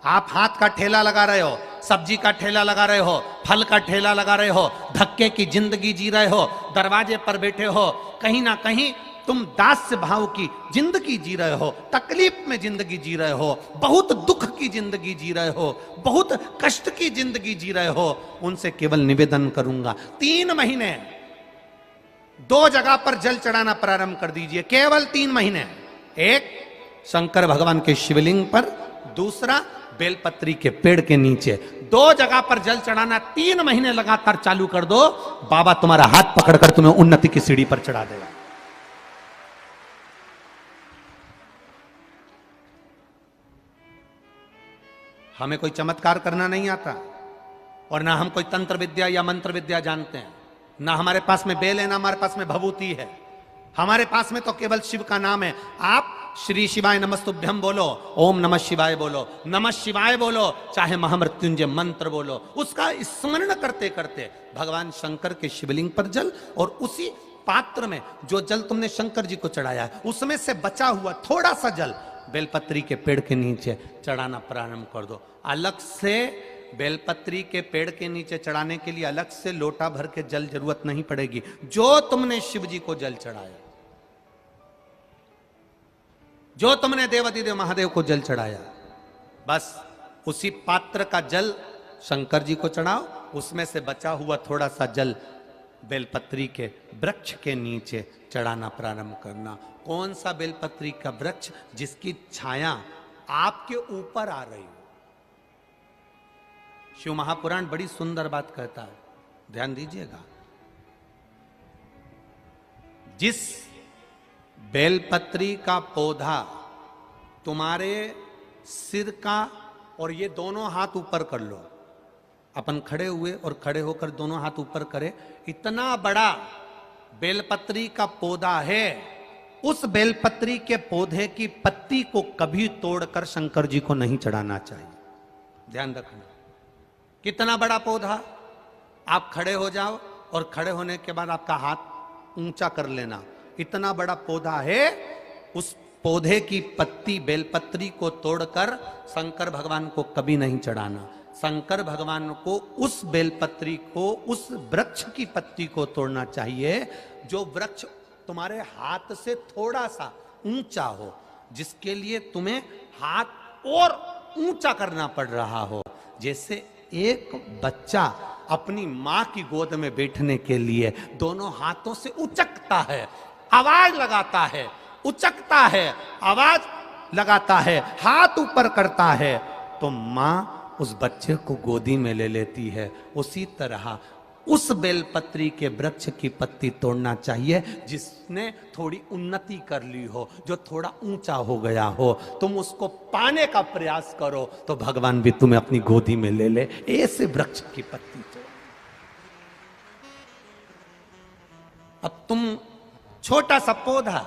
आप हाथ का ठेला लगा रहे हो, सब्जी का ठेला लगा रहे हो, फल का ठेला लगा रहे हो, धक्के की जिंदगी जी रहे हो, दरवाजे पर बैठे हो, कहीं ना कहीं तुम दास्य भाव की जिंदगी जी रहे हो, तकलीफ में जिंदगी जी रहे हो, बहुत दुख की जिंदगी जी रहे हो, बहुत कष्ट की जिंदगी जी रहे हो, उनसे केवल निवेदन करूंगा 3 महीने 2 जगह पर जल चढ़ाना प्रारंभ कर दीजिए, केवल 3 महीने। एक शंकर भगवान के शिवलिंग पर, दूसरा बेलपत्री के पेड़ के नीचे। 2 जगह पर जल चढ़ाना 3 महीने लगातार चालू कर दो, बाबा तुम्हारा हाथ पकड़कर तुम्हें उन्नति की सीढ़ी पर चढ़ा देगा। हमें कोई चमत्कार करना नहीं आता, और ना हम कोई तंत्र विद्या या मंत्र विद्या जानते हैं, ना हमारे पास में बेल है, ना हमारे पास में भभूति है। हमारे पास में तो केवल शिव का नाम है। आप श्री शिवाय नमस्तुभ्यम बोलो, ओम नमः शिवाय बोलो, नमः शिवाय बोलो, चाहे महामृत्युंजय मंत्र बोलो, उसका स्मरण करते करते भगवान शंकर के शिवलिंग पर जल, और उसी पात्र में जो जल तुमने शंकर जी को चढ़ाया है उसमें से बचा हुआ थोड़ा सा जल बेलपत्री के पेड़ के नीचे चढ़ाना प्रारंभ कर दो। अलग से बेलपत्री के पेड़ के नीचे चढ़ाने के लिए अलग से लोटा भर के जल जरूरत नहीं पड़ेगी। जो तुमने शिव जी को जल चढ़ाया, जो तुमने देवाधिदेव महादेव को जल चढ़ाया, बस उसी पात्र का जल शंकर जी को चढ़ाओ, उसमें से बचा हुआ थोड़ा सा जल बेलपत्री के वृक्ष के नीचे चढ़ाना प्रारंभ करना। कौन सा बेलपत्री का वृक्ष? जिसकी छाया आपके ऊपर आ रही हो। शिव महापुराण बड़ी सुंदर बात कहता है, ध्यान दीजिएगा। जिस बेलपत्री का पौधा तुम्हारे सिर का, और ये दोनों हाथ ऊपर कर लो, अपन खड़े हुए और खड़े होकर दोनों हाथ ऊपर करे, इतना बड़ा बेलपत्री का पौधा है, उस बेलपत्री के पौधे की पत्ती को कभी तोड़कर शंकर जी को नहीं चढ़ाना चाहिए। ध्यान रखना, कितना बड़ा पौधा। आप खड़े हो जाओ और खड़े होने के बाद आपका हाथ ऊंचा कर लेना, इतना बड़ा पौधा है, उस पौधे की पत्ती बेलपत्री को तोड़कर शंकर भगवान को कभी नहीं चढ़ाना। शंकर भगवान को उस बेलपत्री को, उस वृक्ष की पत्ती को तोड़ना चाहिए जो वृक्ष तुम्हारे हाथ से थोड़ा सा ऊंचा हो, जिसके लिए तुम्हें हाथ और ऊंचा करना पड़ रहा हो। जैसे एक बच्चा अपनी मां की गोद में बैठने के लिए दोनों हाथों से उचकता है, आवाज लगाता है, उचकता है, आवाज लगाता है, हाथ ऊपर करता है, तो मां उस बच्चे को गोदी में ले लेती है। उसी तरह उस बेलपत्री के वृक्ष की पत्ती तोड़ना चाहिए जिसने थोड़ी उन्नति कर ली हो, जो थोड़ा ऊंचा हो गया हो। तुम उसको पाने का प्रयास करो तो भगवान भी तुम्हें अपनी गोदी में ले ले। ऐसे वृक्ष की पत्ती तोड़। अब तुम छोटा सा पौधा,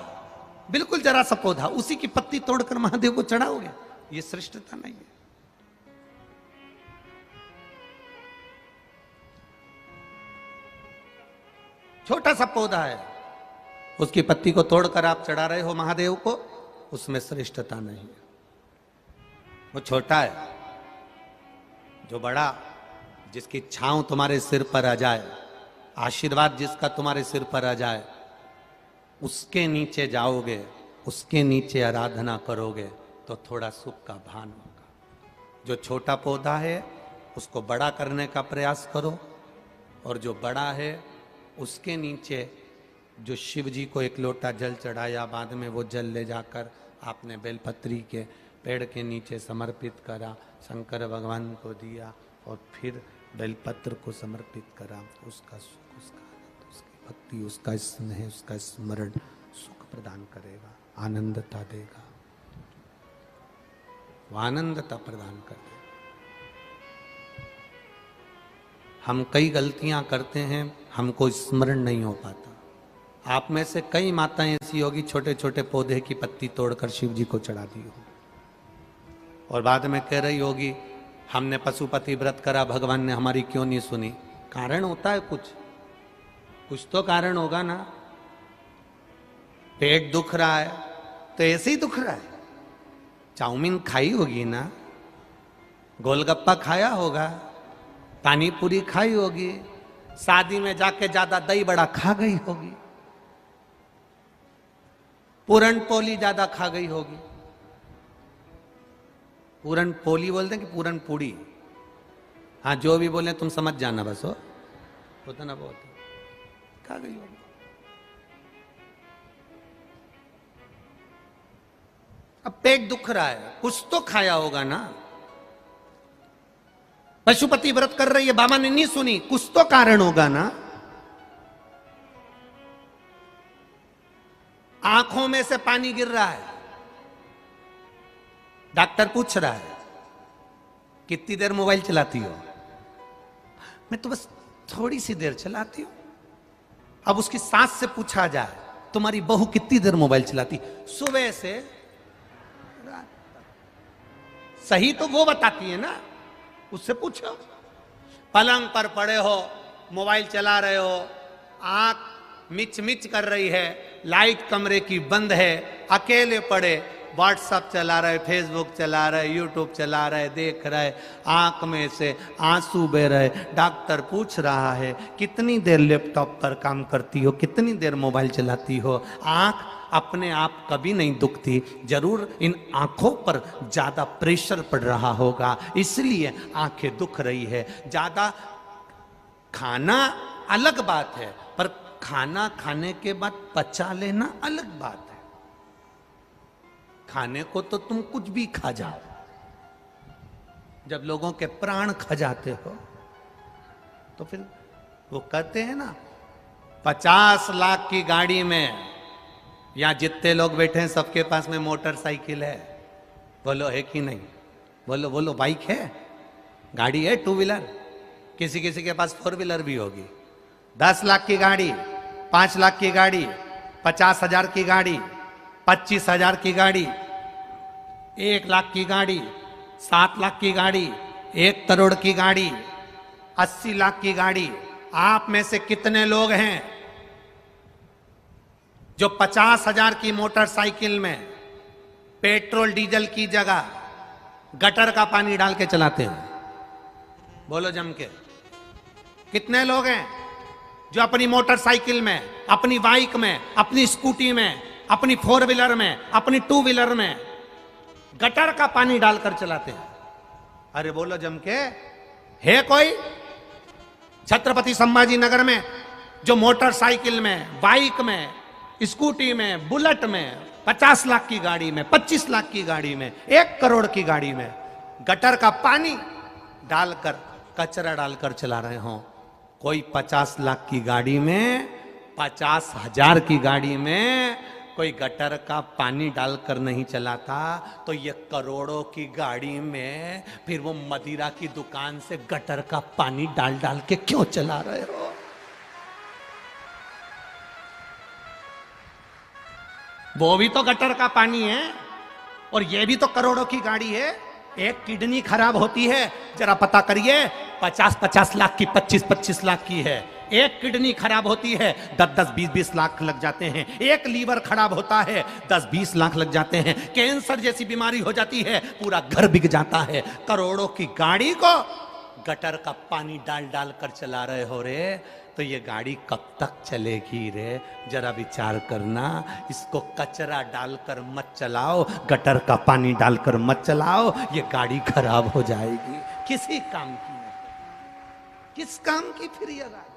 बिल्कुल जरा सा पौधा, उसी की पत्ती तोड़कर महादेव को चढ़ाओगे, ये श्रेष्ठता नहीं है। छोटा सा पौधा है, उसकी पत्ती को तोड़कर आप चढ़ा रहे हो महादेव को, उसमें श्रेष्ठता नहीं है। वो छोटा है, जो बड़ा, जिसकी छांव तुम्हारे सिर पर आ जाए, आशीर्वाद जिसका तुम्हारे सिर पर आ जाए, उसके नीचे जाओगे, उसके नीचे आराधना करोगे तो थोड़ा सुख का भान होगा। जो छोटा पौधा है उसको बड़ा करने का प्रयास करो, और जो बड़ा है उसके नीचे जो शिव जी को एक लोटा जल चढ़ाया, बाद में वो जल ले जाकर आपने बेलपत्री के पेड़ के नीचे समर्पित करा, शंकर भगवान को दिया, और फिर बेलपत्र को समर्पित करा। उसका सुख, उसका आनंद, उसकी भक्ति, उसका स्नेह, उसका स्मरण सुख प्रदान करेगा, आनंदता देगा, वो आनंदता प्रदान कर देगा। हम कई गलतियां करते हैं, हमको स्मरण नहीं हो पाता। आप में से कई माताएं ऐसी होगी, छोटे छोटे पौधे की पत्ती तोड़कर शिव जी को चढ़ा दी हो, और बाद में कह रही होगी हमने पशुपति व्रत करा, भगवान ने हमारी क्यों नहीं सुनी। कारण होता है, कुछ तो कारण होगा ना। पेट दुख रहा है तो ऐसे ही दुख रहा है, चाउमीन खाई होगी ना, गोलगप्पा खाया होगा, पानी पूरी खाई होगी, शादी में जाके ज्यादा दही बड़ा खा गई होगी, पूरन पोली ज्यादा खा गई होगी। पूरन पोली बोलते हैं कि पूरन पूड़ी? हाँ, जो भी बोले तुम समझ जाना बस। हो होता ना बहुत खा गई होगी। अब पेट दुख रहा है, कुछ तो खाया होगा ना। पशुपति व्रत कर रही है, बाबा ने नहीं सुनी, कुछ तो कारण होगा ना। आंखों में से पानी गिर रहा है, डॉक्टर पूछ रहा है कितनी देर मोबाइल चलाती हो? मैं तो बस थोड़ी सी देर चलाती हूं। अब उसकी सास से पूछा जाए तुम्हारी बहू कितनी देर मोबाइल चलाती? सुबह से रात तक। सही तो वो बताती है ना, उससे पूछो। पलंग पर पड़े हो, मोबाइल चला रहे हो, आंख मिच मिच कर रही है, लाइट कमरे की बंद है, अकेले पड़े, व्हाट्सएप चला रहे, फेसबुक चला रहे, यूट्यूब चला रहे, देख रहे, आंख में से आंसू बह रहे। डॉक्टर पूछ रहा है कितनी देर लैपटॉप पर काम करती हो, कितनी देर मोबाइल चलाती हो? आंख अपने आप कभी नहीं दुखती, जरूर इन आंखों पर ज्यादा प्रेशर पड़ रहा होगा, इसलिए आंखें दुख रही है। ज्यादा खाना अलग बात है, पर खाना खाने के बाद पचा लेना अलग बात है। खाने को तो तुम कुछ भी खा जाओ, जब लोगों के प्राण खा जाते हो तो फिर वो कहते हैं ना, 50 लाख की गाड़ी में, यहां जितने लोग बैठे हैं सबके पास में मोटरसाइकिल है। बोलो है कि नहीं? बोलो बोलो, बाइक है, गाड़ी है, टू व्हीलर, किसी किसी के पास 4 व्हीलर भी होगी। 10 लाख की गाड़ी, 5 लाख की गाड़ी, 50,000 की गाड़ी, 25,000 की गाड़ी, 1 लाख की गाड़ी, 7 लाख की गाड़ी, 1 करोड़ की गाड़ी, 80 लाख की गाड़ी। आप में से कितने लोग हैं जो 50,000 की मोटरसाइकिल में पेट्रोल डीजल की जगह गटर का पानी डाल के चलाते हैं? बोलो जम के। कितने लोग हैं जो अपनी मोटरसाइकिल में, अपनी बाइक में, अपनी स्कूटी में, अपनी 4 व्हीलर में, अपनी 2 व्हीलर में गटर का पानी डालकर चलाते हैं? अरे बोलो जम के, है कोई छत्रपति संभाजी नगर में जो मोटरसाइकिल में, बाइक में, स्कूटी में, बुलेट में, 50 लाख की गाड़ी में, 25 लाख की गाड़ी में, 1 करोड़ की गाड़ी में गटर का पानी डालकर, कचरा डालकर चला रहे हो? कोई 50 लाख की गाड़ी में, 50,000 की गाड़ी में कोई गटर का पानी डालकर नहीं चलाता, तो ये करोड़ों की गाड़ी में फिर वो मदिरा की दुकान से गटर का पानी डाल डाल के क्यों चला रहे हो? वो भी तो गटर का पानी है और ये भी तो करोड़ों की गाड़ी है। एक किडनी खराब होती है, जरा पता करिए, 50-50 लाख की, 25-25 लाख की है। एक किडनी खराब होती है, 10-10, 20-20 लाख लग जाते हैं। एक लीवर खराब होता है, 10-20 लाख लग जाते हैं। कैंसर जैसी बीमारी हो जाती है, पूरा घर बिक जाता है। करोड़ों की गाड़ी को गटर का पानी डाल डाल कर चला रहे हो रे, तो ये गाड़ी कब तक चलेगी रे? जरा विचार करना। इसको कचरा डालकर मत चलाओ, गटर का पानी डालकर मत चलाओ, ये गाड़ी खराब हो जाएगी। किसी काम की नहीं, किस काम की फिर ये गाड़ी?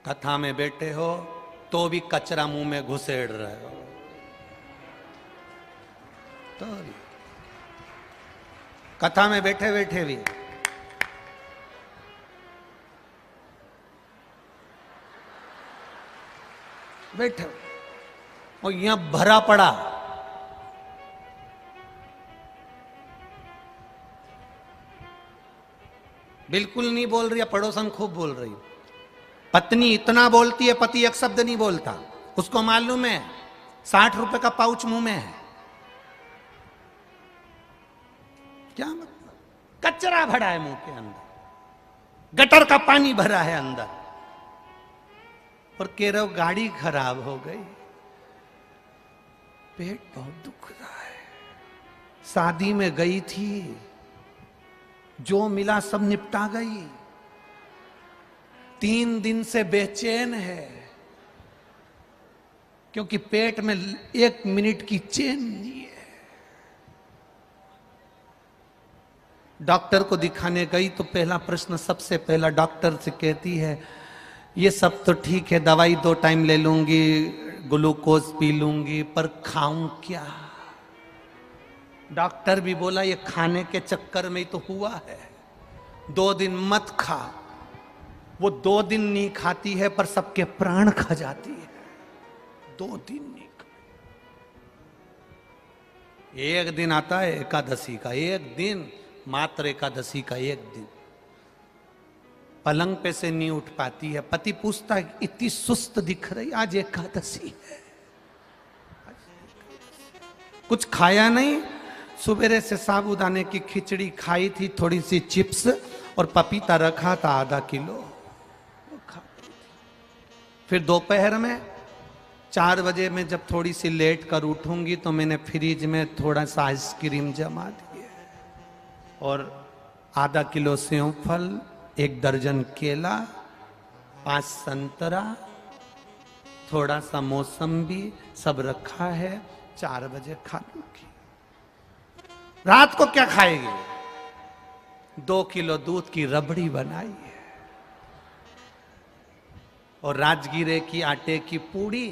कथा में बैठे हो तो भी कचरा मुंह में घुसेड़ रहे हो। तो कथा में बैठे बैठे भी बैठे और यहां भरा पड़ा। बिल्कुल नहीं बोल रही है, पड़ोसन खूब बोल रही। पत्नी इतना बोलती है, पति एक शब्द नहीं बोलता। उसको मालूम है 60 रुपए का पाउच मुंह में है। क्या मतलब? कचरा भरा है मुंह के अंदर, गटर का पानी भरा है अंदर, और कह रहे हो गाड़ी खराब हो गई। पेट बहुत दुख रहा है, शादी में गई थी, जो मिला सब निपटा गई, 3 दिन से बेचैन है क्योंकि पेट में 1 मिनट की चैन नहीं है। डॉक्टर को दिखाने गई तो पहला प्रश्न सबसे पहला डॉक्टर से कहती है, ये सब तो ठीक है, दवाई 2 टाइम ले लूंगी, ग्लूकोज पी लूंगी, पर खाऊं क्या? डॉक्टर भी बोला ये खाने के चक्कर में ही तो हुआ है, 2 दिन मत खा। वो 2 दिन नहीं खाती है पर सबके प्राण खा जाती है। 2 दिन नहीं खा। एक दिन आता है एकादशी का, एक दिन, मात्र एकादशी का एक दिन, पलंग पे से नहीं उठ पाती है। पति पूछता है इतनी सुस्त दिख रही, आज एकादशी है, कुछ खाया नहीं, सुबेरे से साबूदाने की खिचड़ी खाई थी, थोड़ी सी चिप्स और पपीता रखा था आधा किलो, फिर दोपहर में 4 बजे में जब थोड़ी सी लेट कर उठूंगी तो मैंने फ्रिज में थोड़ा सा आइसक्रीम जमा दिए और आधा किलो सेव फल, 1 दर्जन केला, 5 संतरा, थोड़ा सा मौसम्बी सब रखा है, 4 बजे खा लूंगी। रात को क्या खाएगी? 2 किलो दूध की रबड़ी बनाई है और राजगीरे की आटे की पूड़ी,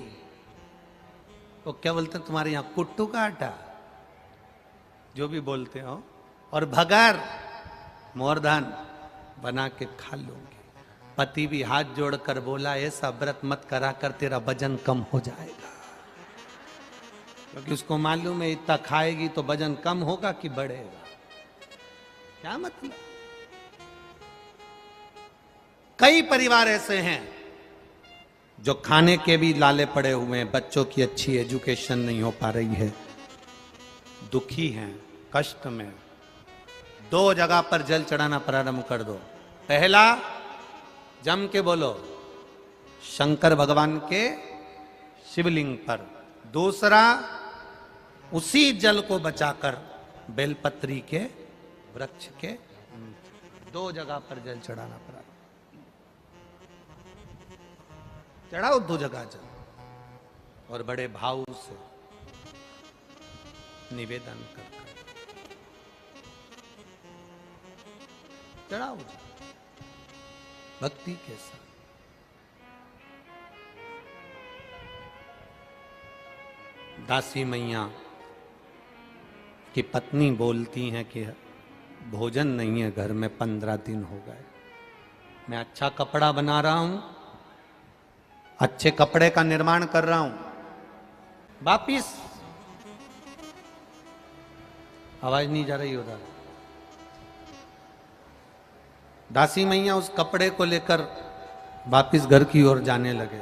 वो क्या बोलते हैं तुम्हारे यहां, कुट्टू का आटा, जो भी बोलते हो, और भगर मोरधान बना के खा लूंगी। पति भी हाथ जोड़कर बोला ऐसा व्रत मत करा कर, तेरा वजन कम हो जाएगा, क्योंकि उसको मालूम है इतना खाएगी तो वजन कम होगा कि बढ़ेगा। क्या मतलब? कई परिवार ऐसे हैं जो खाने के भी लाले पड़े हुए हैं, बच्चों की अच्छी एजुकेशन नहीं हो पा रही है, दुखी हैं, कष्ट में। 2 जगह पर जल चढ़ाना प्रारंभ कर दो। पहला, जम के बोलो, शंकर भगवान के शिवलिंग पर। दूसरा, उसी जल को बचाकर बेलपत्री के वृक्ष के 2 जगह पर जल चढ़ाना प्रारंभ। चढ़ाओ 2 जगह जल और बड़े भाव से निवेदन कर चढ़ाओ भक्ति के साथ। दासी मैया की पत्नी बोलती हैं कि भोजन नहीं है घर में, 15 दिन हो गए, मैं अच्छा कपड़ा बना रहा हूं, अच्छे कपड़े का निर्माण कर रहा हूं, वापिस आवाज नहीं जा रही उधर। दासी मैया उस कपड़े को लेकर वापिस घर की ओर जाने लगे।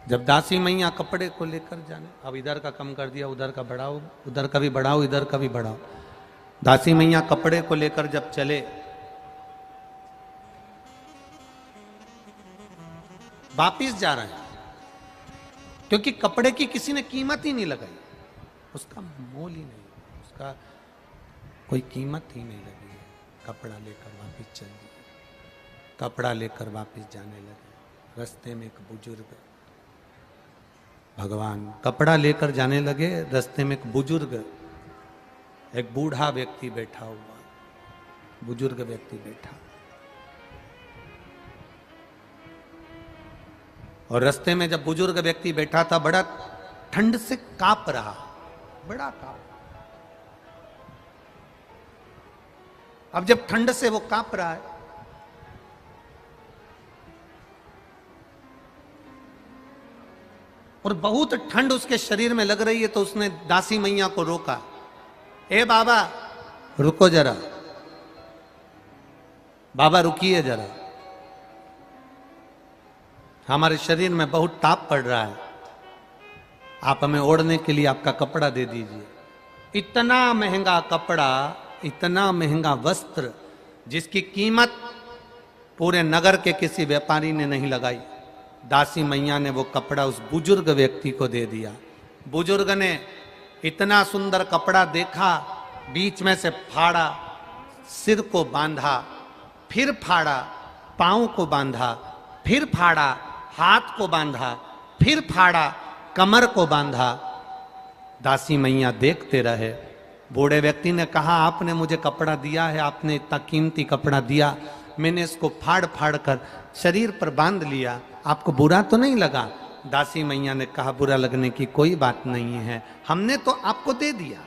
जब दासी मैया कपड़े को लेकर जाने, अब इधर का कम कर दिया, उधर का बढ़ाओ, उधर का भी बढ़ाओ, इधर का भी बढ़ाओ। दासी मैया कपड़े को लेकर जब चले, वापिस जा रहे हैं, क्योंकि कपड़े की किसी ने कीमत ही नहीं लगाई, उसका मोल ही नहीं, उसका कोई कीमत ही नहीं लगी है। कपड़ा लेकर वापिस चल दिए, कपड़ा लेकर वापिस जाने लगे। रास्ते में एक बुजुर्ग, भगवान, कपड़ा लेकर जाने लगे, रास्ते में एक बुजुर्ग, एक बूढ़ा व्यक्ति बैठा हुआ, बुजुर्ग व्यक्ति बैठा, और रास्ते में जब बुजुर्ग व्यक्ति बैठा था, बड़ा ठंड से कांप रहा, बड़ा कांप। अब जब ठंड से वो कांप रहा है, और बहुत ठंड उसके शरीर में लग रही है, तो उसने दासी मैया को रोका, ए बाबा रुको जरा, बाबा रुकिए जरा, हमारे शरीर में बहुत ताप पड़ रहा है, आप हमें ओढ़ने के लिए आपका कपड़ा दे दीजिए। इतना महंगा कपड़ा, इतना महंगा वस्त्र, जिसकी कीमत पूरे नगर के किसी व्यापारी ने नहीं लगाई, दासी मैया ने वो कपड़ा उस बुजुर्ग व्यक्ति को दे दिया। बुजुर्ग ने इतना सुंदर कपड़ा देखा, बीच में से फाड़ा, सिर को बांधा, फिर फाड़ा, पांव को बांधा, फिर फाड़ा, हाथ को बांधा, फिर फाड़ा, कमर को बांधा। दासी मैया देखते रहे। बूढ़े व्यक्ति ने कहा, आपने मुझे कपड़ा दिया है, आपने इतना कीमती कपड़ा दिया, मैंने इसको फाड़ फाड़ कर शरीर पर बांध लिया, आपको बुरा तो नहीं लगा? दासी मैया ने कहा, बुरा लगने की कोई बात नहीं है, हमने तो आपको दे दिया।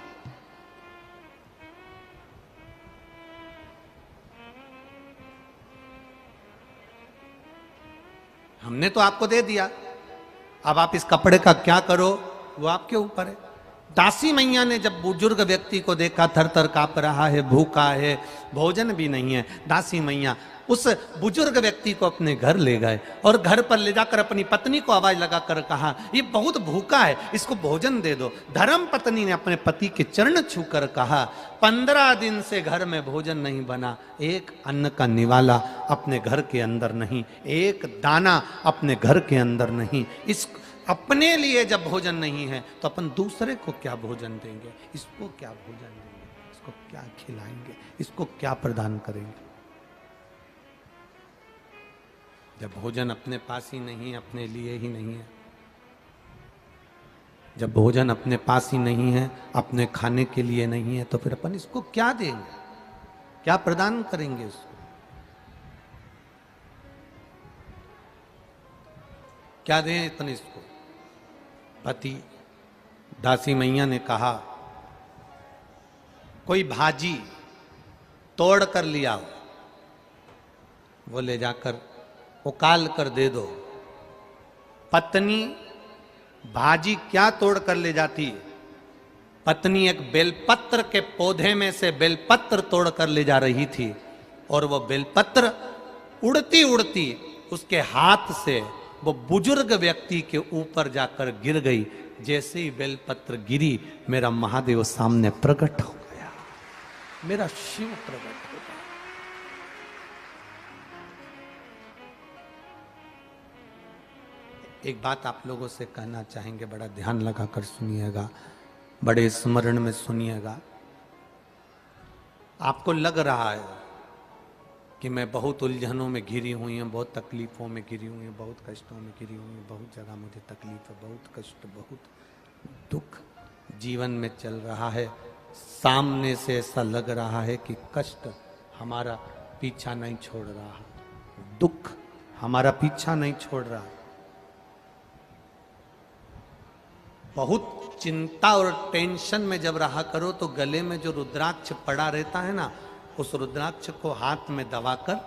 हमने तो आपको दे दिया, अब आप इस कपड़े का क्या करो वो आपके ऊपर है। दासी मैया ने जब बुजुर्ग व्यक्ति को देखा, थर थर कांप रहा है, भूखा है, भोजन भी नहीं है, दासी मैया उस बुजुर्ग व्यक्ति को अपने घर ले गए और घर पर ले जाकर अपनी पत्नी को आवाज लगाकर कहा, ये बहुत भूखा है, इसको भोजन दे दो। धर्म पत्नी ने अपने पति के चरण छूकर कहा, 15 दिन से घर में भोजन नहीं बना, एक अन्न का निवाला अपने घर के अंदर नहीं, एक दाना अपने घर के अंदर नहीं। इस अपने लिए जब भोजन नहीं है तो अपन दूसरे को क्या भोजन देंगे? इसको क्या भोजन देंगे? इसको क्या खिलाएंगे? इसको क्या प्रदान करेंगे? जब भोजन अपने पास ही नहीं है, अपने लिए ही नहीं है, जब भोजन अपने पास ही नहीं है, अपने खाने के लिए नहीं है, तो फिर अपन इसको क्या देंगे? क्या प्रदान करेंगे इसको? क्या दें अपन इसको? पति, दासी मैया ने कहा, कोई भाजी तोड़ कर लिया हो, वो ले जाकर उकाल कर दे दो। पत्नी भाजी क्या तोड़ कर ले जाती? पत्नी एक बेलपत्र के पौधे में से बेलपत्र तोड़ कर ले जा रही थी और वो बेलपत्र उड़ती उड़ती उसके हाथ से वो बुजुर्ग व्यक्ति के ऊपर जाकर गिर गई। जैसे ही बेलपत्र गिरी, मेरा महादेव सामने प्रकट हो गया, मेरा शिव प्रकट हो गया। एक बात आप लोगों से कहना चाहेंगे, बड़ा ध्यान लगाकर सुनिएगा, बड़े स्मरण में सुनिएगा। आपको लग रहा है कि मैं बहुत उलझनों में घिरी हुई हूँ, बहुत तकलीफों में घिरी हुई हूँ, बहुत कष्टों में घिरी हुई हूँ, बहुत जगह मुझे तकलीफ है, बहुत कष्ट, बहुत दुख जीवन में चल रहा है। सामने से ऐसा लग रहा है कि कष्ट हमारा पीछा नहीं छोड़ रहा, दुख हमारा पीछा नहीं छोड़ रहा। बहुत चिंता और टेंशन में जब रहा करो तो गले में जो रुद्राक्ष पड़ा रहता है ना, उस रुद्राक्ष को हाथ में दबाकर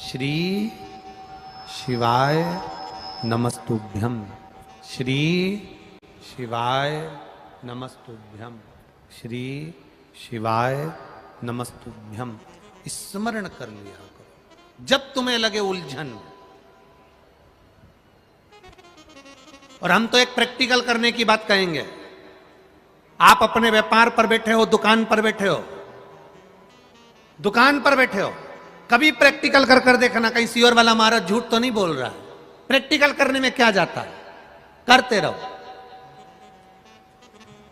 श्री शिवाय नमस्तुभ्यम, श्री शिवाय नमस्तुभ्यम, श्री शिवाय नमस्तुभ्यम स्मरण कर लिया करो जब तुम्हें लगे उलझन। और हम तो एक प्रैक्टिकल करने की बात कहेंगे। आप अपने व्यापार पर बैठे हो, दुकान पर बैठे हो, दुकान पर बैठे हो, कभी प्रैक्टिकल कर कर देखना कहीं सियोर वाला महाराज झूठ तो नहीं बोल रहा है। प्रैक्टिकल करने में क्या जाता है, करते रहो।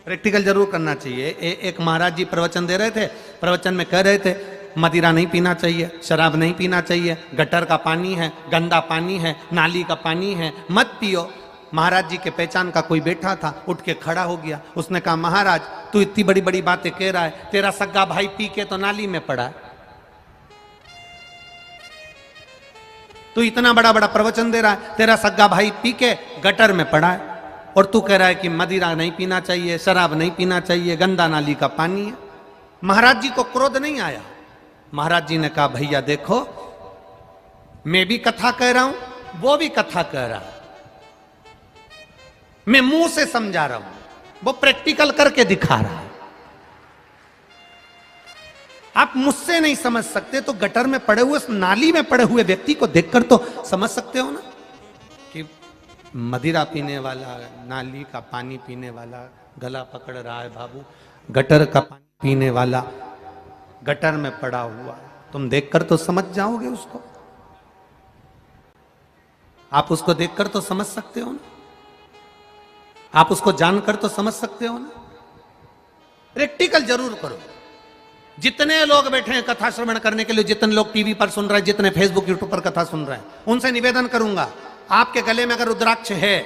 प्रैक्टिकल जरूर करना चाहिए। एक महाराज जी प्रवचन दे रहे थे, प्रवचन में कह रहे थे मदिरा नहीं पीना चाहिए, शराब नहीं पीना चाहिए, गटर का पानी है, गंदा पानी है, नाली का पानी है, मत पियो। महाराज जी के पहचान का कोई बैठा था, उठ के खड़ा हो गया। उसने कहा, महाराज तू इतनी बड़ी बड़ी बातें कह रहा है, तेरा सग्गा भाई पी के तो नाली में पड़ा है, तू इतना बड़ा बड़ा प्रवचन दे रहा है, तेरा सग्गा भाई पी के गटर में पड़ा है, और तू कह रहा है कि मदिरा नहीं पीना चाहिए, शराब नहीं पीना चाहिए, गंदा नाली का पानी है। महाराज जी को क्रोध नहीं आया। महाराज जी ने कहा, भैया देखो, मैं भी कथा कह रहा हूं, वो भी कथा कह रहा है, मैं मुंह से समझा रहा हूं, वो प्रैक्टिकल करके दिखा रहा है। आप मुझसे नहीं समझ सकते तो गटर में पड़े हुए, नाली में पड़े हुए व्यक्ति को देखकर तो समझ सकते हो ना कि मदिरा पीने वाला, नाली का पानी पीने वाला गला पकड़ रहा है बाबू, गटर का पानी पीने वाला गटर में पड़ा हुआ, तुम देखकर तो समझ जाओगे उसको। आप उसको देखकर तो समझ सकते हो ना, आप उसको जानकर तो समझ सकते हो ना। प्रैक्टिकल जरूर करो। जितने लोग बैठे हैं कथा श्रवण करने के लिए, जितने लोग टीवी पर सुन रहे हैं, जितने फेसबुक यूट्यूब पर कथा सुन रहे हैं, उनसे निवेदन करूंगा, आपके गले में अगर रुद्राक्ष है,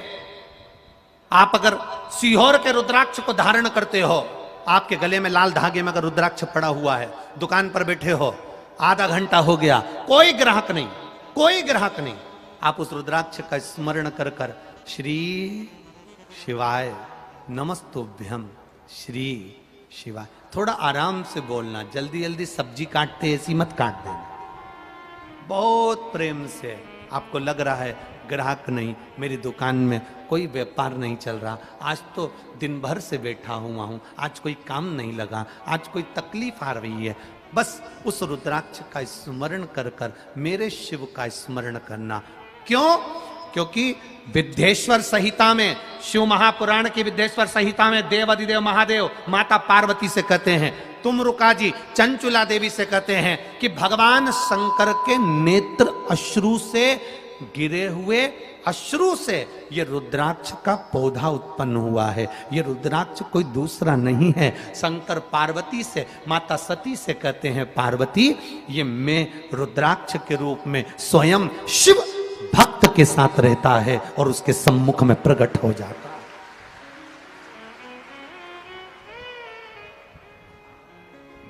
आप अगर सीहोर के रुद्राक्ष को धारण करते हो, आपके गले में लाल धागे में अगर रुद्राक्ष पड़ा हुआ है, दुकान पर बैठे हो, आधा घंटा हो गया, कोई ग्राहक नहीं, कोई ग्राहक नहीं, आप उस रुद्राक्ष का स्मरण कर कर श्री शिवाय नमस्तुभ्यम, श्री शिवाय, थोड़ा आराम से बोलना, जल्दी जल्दी सब्जी काटते ऐसी मत काट देना, बहुत प्रेम से। आपको लग रहा है ग्राहक नहीं, मेरी दुकान में कोई व्यापार नहीं चल रहा, आज तो दिन भर से बैठा हुआ हूं, आज कोई काम नहीं लगा, आज कोई तकलीफ आ रही है, बस उस रुद्राक्ष का स्मरण कर कर मेरे शिव का स्मरण करना। क्यों? क्योंकि विद्येश्वर संहिता में, शिव महापुराण की विद्येश्वर संहिता में देव अधिदेव महादेव माता पार्वती से कहते हैं, तुम रुका जी चंचुला देवी से कहते हैं कि भगवान शंकर के नेत्र अश्रु से गिरे हुए, अश्रु से ये रुद्राक्ष का पौधा उत्पन्न हुआ है। ये रुद्राक्ष कोई दूसरा नहीं है। शंकर पार्वती से, माता सती से कहते हैं, पार्वती ये मैं रुद्राक्ष के रूप में स्वयं शिव भक्त के साथ रहता है और उसके सम्मुख में प्रकट हो जाता है।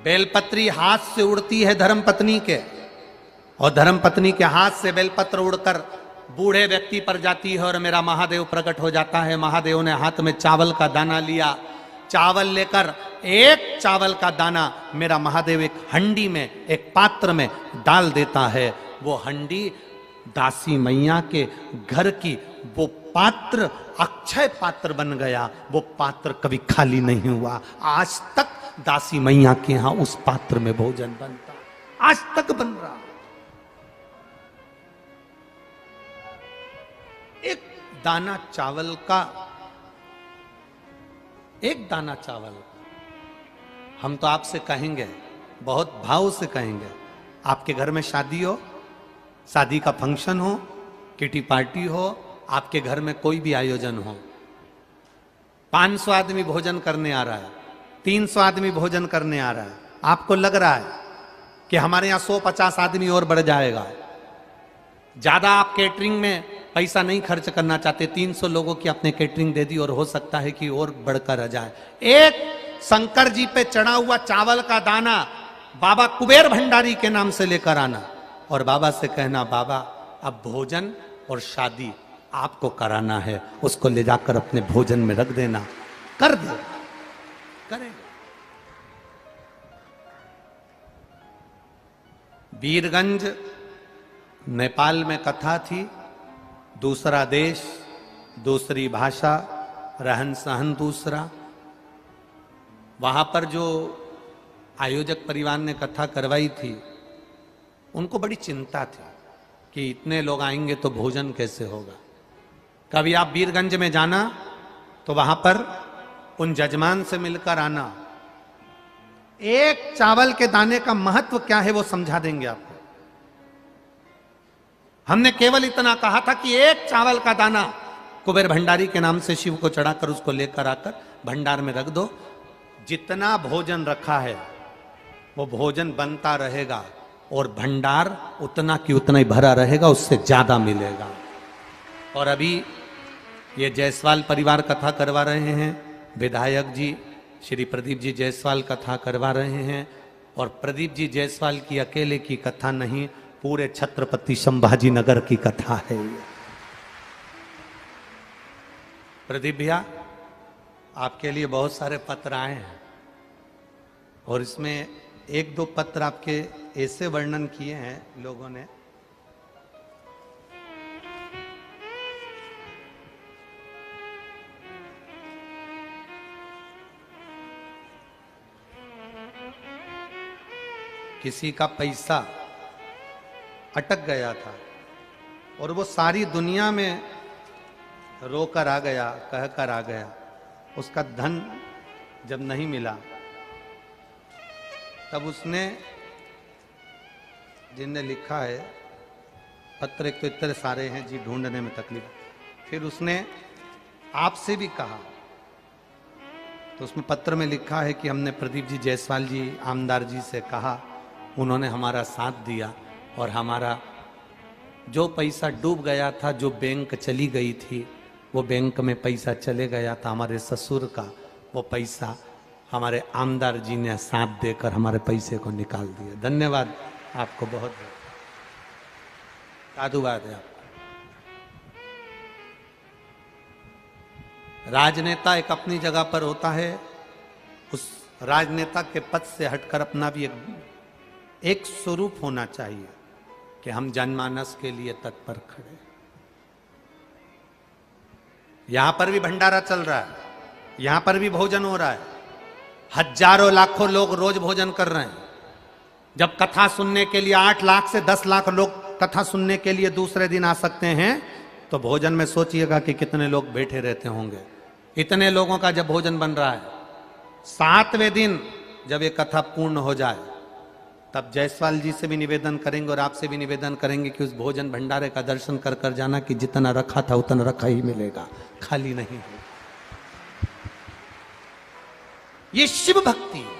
बेलपत्री हाथ से उड़ती है धर्मपत्नी के, और धर्मपत्नी के हाथ से बेलपत्र उड़कर बूढ़े व्यक्ति पर जाती है और मेरा महादेव प्रकट हो जाता है। महादेव ने हाथ में चावल का दाना लिया, चावल लेकर एक चावल का दाना मेरा महादेव एक हंडी में, एक पात्र में डाल देता है। वो हंडी दासी मैया के घर की, वो पात्र अक्षय पात्र बन गया। वो पात्र कभी खाली नहीं हुआ। आज तक दासी मैया के यहां उस पात्र में भोजन बनता, आज तक बन रहा। एक दाना चावल का, एक दाना चावल, हम तो आपसे कहेंगे, बहुत भाव से कहेंगे, आपके घर में शादी हो, शादी का फंक्शन हो, किटी पार्टी हो, आपके घर में कोई भी आयोजन हो, 500 आदमी भोजन करने आ रहा है, 300 आदमी भोजन करने आ रहा है, आपको लग रहा है कि हमारे यहां 150 आदमी और बढ़ जाएगा, ज्यादा आप केटरिंग में पैसा नहीं खर्च करना चाहते, 300 लोगों की आपने केटरिंग दे दी और हो सकता है कि और बढ़कर आ जाए। एक शंकर जी पे चढ़ा हुआ चावल का दाना बाबा कुबेर भंडारी के नाम से लेकर आना और बाबा से कहना, बाबा अब भोजन और शादी आपको कराना है, उसको ले जाकर अपने भोजन में रख देना। कर दे, करेगा। वीरगंज नेपाल में कथा थी, दूसरा देश, दूसरी भाषा, रहन सहन दूसरा। वहां पर जो आयोजक परिवार ने कथा करवाई थी, उनको बड़ी चिंता थी कि इतने लोग आएंगे तो भोजन कैसे होगा। कभी आप वीरगंज में जाना तो वहां पर उन जजमान से मिलकर आना, एक चावल के दाने का महत्व क्या है वो समझा देंगे आपको। हमने केवल इतना कहा था कि एक चावल का दाना कुबेर भंडारी के नाम से शिव को चढ़ाकर उसको लेकर आकर भंडार में रख दो। जितना भोजन रखा है वो भोजन बनता रहेगा और भंडार उतना की उतना ही भरा रहेगा, उससे ज्यादा मिलेगा। और अभी ये जायसवाल परिवार कथा करवा रहे हैं, विधायक जी श्री प्रदीप जी जायसवाल कथा करवा रहे हैं। और प्रदीप जी जायसवाल की अकेले की कथा नहीं, पूरे छत्रपति संभाजी नगर की कथा है ये। प्रदीप भैया, आपके लिए बहुत सारे पत्र आए हैं और इसमें एक दो पत्र आपके ऐसे वर्णन किए हैं लोगों ने, किसी का पैसा अटक गया था और वो सारी दुनिया में रोकर आ गया, कहकर आ गया। उसका धन जब नहीं मिला तब उसने, जिनने लिखा है, पत्र एक तो इतने सारे हैं जी, ढूंढने में तकलीफ। फिर उसने आपसे भी कहा, तो उसमें पत्र में लिखा है कि हमने प्रदीप जी जायसवाल जी आमदार जी से कहा, उन्होंने हमारा साथ दिया और हमारा जो पैसा डूब गया था, जो बैंक चली गई थी, वो बैंक में पैसा चले गया था हमारे ससुर का, वो पैसा हमारे आमदार जी ने साथ देकर हमारे पैसे को निकाल दिया। धन्यवाद आपको, बहुत बहुत साधुवाद है आपका। राजनेता एक अपनी जगह पर होता है, उस राजनेता के पद से हटकर अपना भी एक स्वरूप होना चाहिए कि हम जनमानस के लिए तत्पर खड़े। यहां पर भी भंडारा चल रहा है, यहां पर भी भोजन हो रहा है, हजारों लाखों लोग रोज भोजन कर रहे हैं। जब कथा सुनने के लिए 8 लाख से 10 लाख लोग कथा सुनने के लिए दूसरे दिन आ सकते हैं, तो भोजन में सोचिएगा कि कितने लोग बैठे रहते होंगे। इतने लोगों का जब भोजन बन रहा है, 7वें दिन जब ये कथा पूर्ण हो जाए, तब जायसवाल जी से भी निवेदन करेंगे और आपसे भी निवेदन करेंगे कि उस भोजन भंडारे का दर्शन कर कर जाना, कि जितना रखा था उतना रखा ही मिलेगा, खाली नहीं है। ये शिव भक्ति है।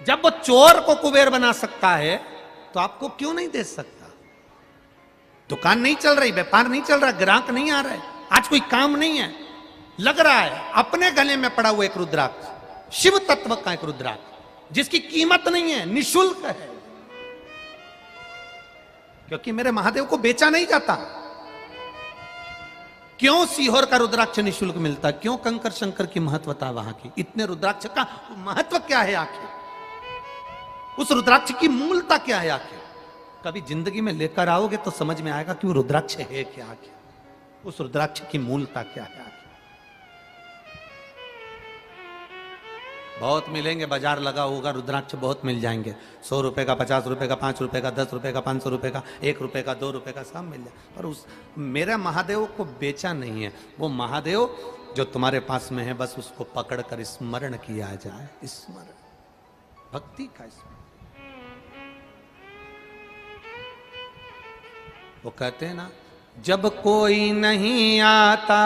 जब वो चोर को कुबेर बना सकता है, तो आपको क्यों नहीं दे सकता? दुकान नहीं चल रही, व्यापार नहीं चल रहा, ग्राहक नहीं आ रहा है, आज कोई काम नहीं है, लग रहा है अपने गले में पड़ा हुआ एक रुद्राक्ष, शिव तत्व का एक रुद्राक्ष, जिसकी कीमत नहीं है, निशुल्क है, क्योंकि मेरे महादेव को बेचा नहीं जाता। क्यों सीहोर का रुद्राक्ष निशुल्क मिलता? क्यों कंकर शंकर की महत्वता वहां की? इतने रुद्राक्ष का महत्व क्या है आखिर? उस रुद्राक्ष की मूलता क्या है आखिर? कभी जिंदगी में लेकर आओगे तो समझ में आएगा कि वो रुद्राक्ष है क्या आखिर, उस रुद्राक्ष की मूलता क्या है आखिर। बहुत मिलेंगे, बाजार लगा होगा, रुद्राक्ष बहुत मिल जाएंगे, 100 रुपए का, 50 रुपए का, 5 रुपए का, 10 रुपए का, 500 रुपए का, 1 रुपए का, 2 रुपए का, सब मिल जाए। पर उस मेरे महादेव को बेचा नहीं है। वो महादेव जो तुम्हारे पास में है, बस उसको पकड़कर स्मरण किया जाए, स्मरण, भक्ति का स्मरण। वो कहते हैं ना, जब कोई नहीं आता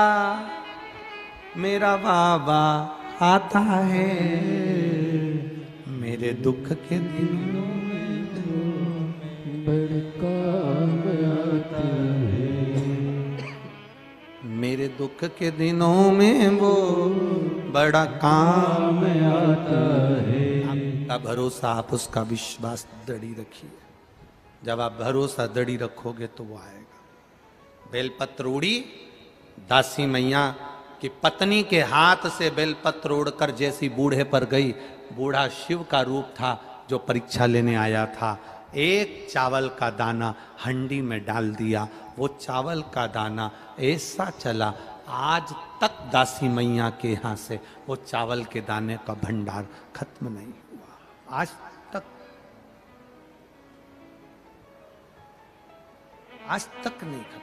मेरा बाबा आता है, मेरे दुख के दिनों में बड़ा काम आता है, मेरे दुख के दिनों में वो बड़ा काम आता है। आपका भरोसा, आप उसका विश्वास दृढ़ी रखिए। जब आप भरोसा दृढ़ी रखोगे तो वो आएगा। बेलपत्र उड़ी, दासी मैया कि पत्नी के हाथ से बेलपत्र उड़कर जैसी बूढ़े पर गई, बूढ़ा शिव का रूप था जो परीक्षा लेने आया था। एक चावल का दाना हंडी में डाल दिया, वो चावल का दाना ऐसा चला, आज तक दासी मैया के यहाँ से वो चावल के दाने का भंडार खत्म नहीं हुआ, आज तक नहीं खत्म।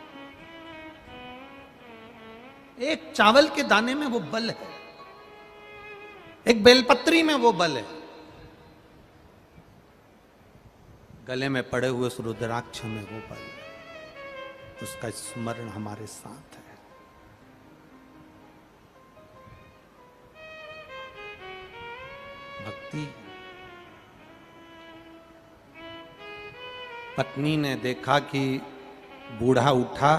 एक चावल के दाने में वो बल है, एक बेलपत्री में वो बल है, गले में पड़े हुए उस रुद्राक्ष में वो बल है। उसका स्मरण हमारे साथ है। भक्ति। पत्नी ने देखा कि बूढ़ा उठा,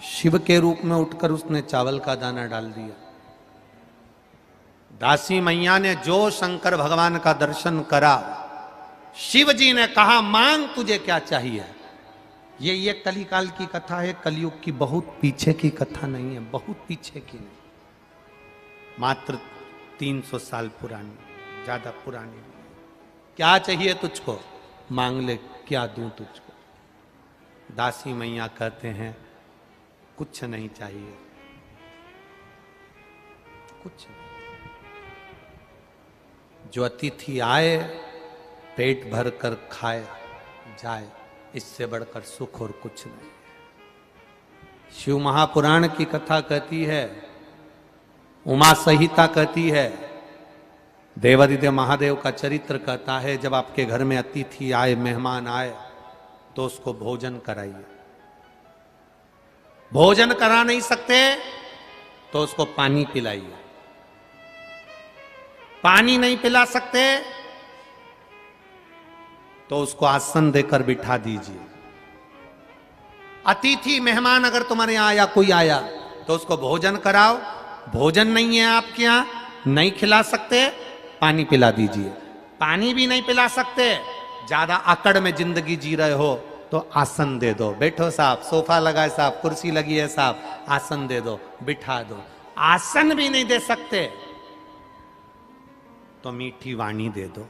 शिव के रूप में उठकर उसने चावल का दाना डाल दिया। दासी मैया ने जो शंकर भगवान का दर्शन करा, शिव जी ने कहा मांग तुझे क्या चाहिए। ये कलिकाल की कथा है, कलयुग की बहुत पीछे की कथा नहीं है, बहुत पीछे की नहीं, मात्र 300 साल पुरानी, ज्यादा पुरानी नहीं। क्या चाहिए तुझको, मांग ले, क्या दूं तुझको। दासी मैया कहते हैं कुछ नहीं चाहिए, कुछ नहीं। जो अतिथि आए पेट भर कर खाए जाए, इससे बढ़कर सुख और कुछ नहीं। शिव महापुराण की कथा कहती है, उमा संहिता कहती है, देवादिदेव महादेव का चरित्र कहता है, जब आपके घर में अतिथि आए, मेहमान आए, तो उसको भोजन कराइए। भोजन करा नहीं सकते तो उसको पानी पिलाइए। पानी नहीं पिला सकते तो उसको आसन देकर बिठा दीजिए। अतिथि मेहमान अगर तुम्हारे यहां आया, कोई आया, तो उसको भोजन कराओ। भोजन नहीं है आपके यहां, नहीं खिला सकते, पानी पिला दीजिए। पानी भी नहीं पिला सकते, ज्यादा अकड़ में जिंदगी जी रहे हो, तो आसन दे दो। बैठो साहब, सोफा लगा है साहब, कुर्सी लगी है साहब, आसन दे दो, बिठा दो। आसन भी नहीं दे सकते तो मीठी वाणी दे दो,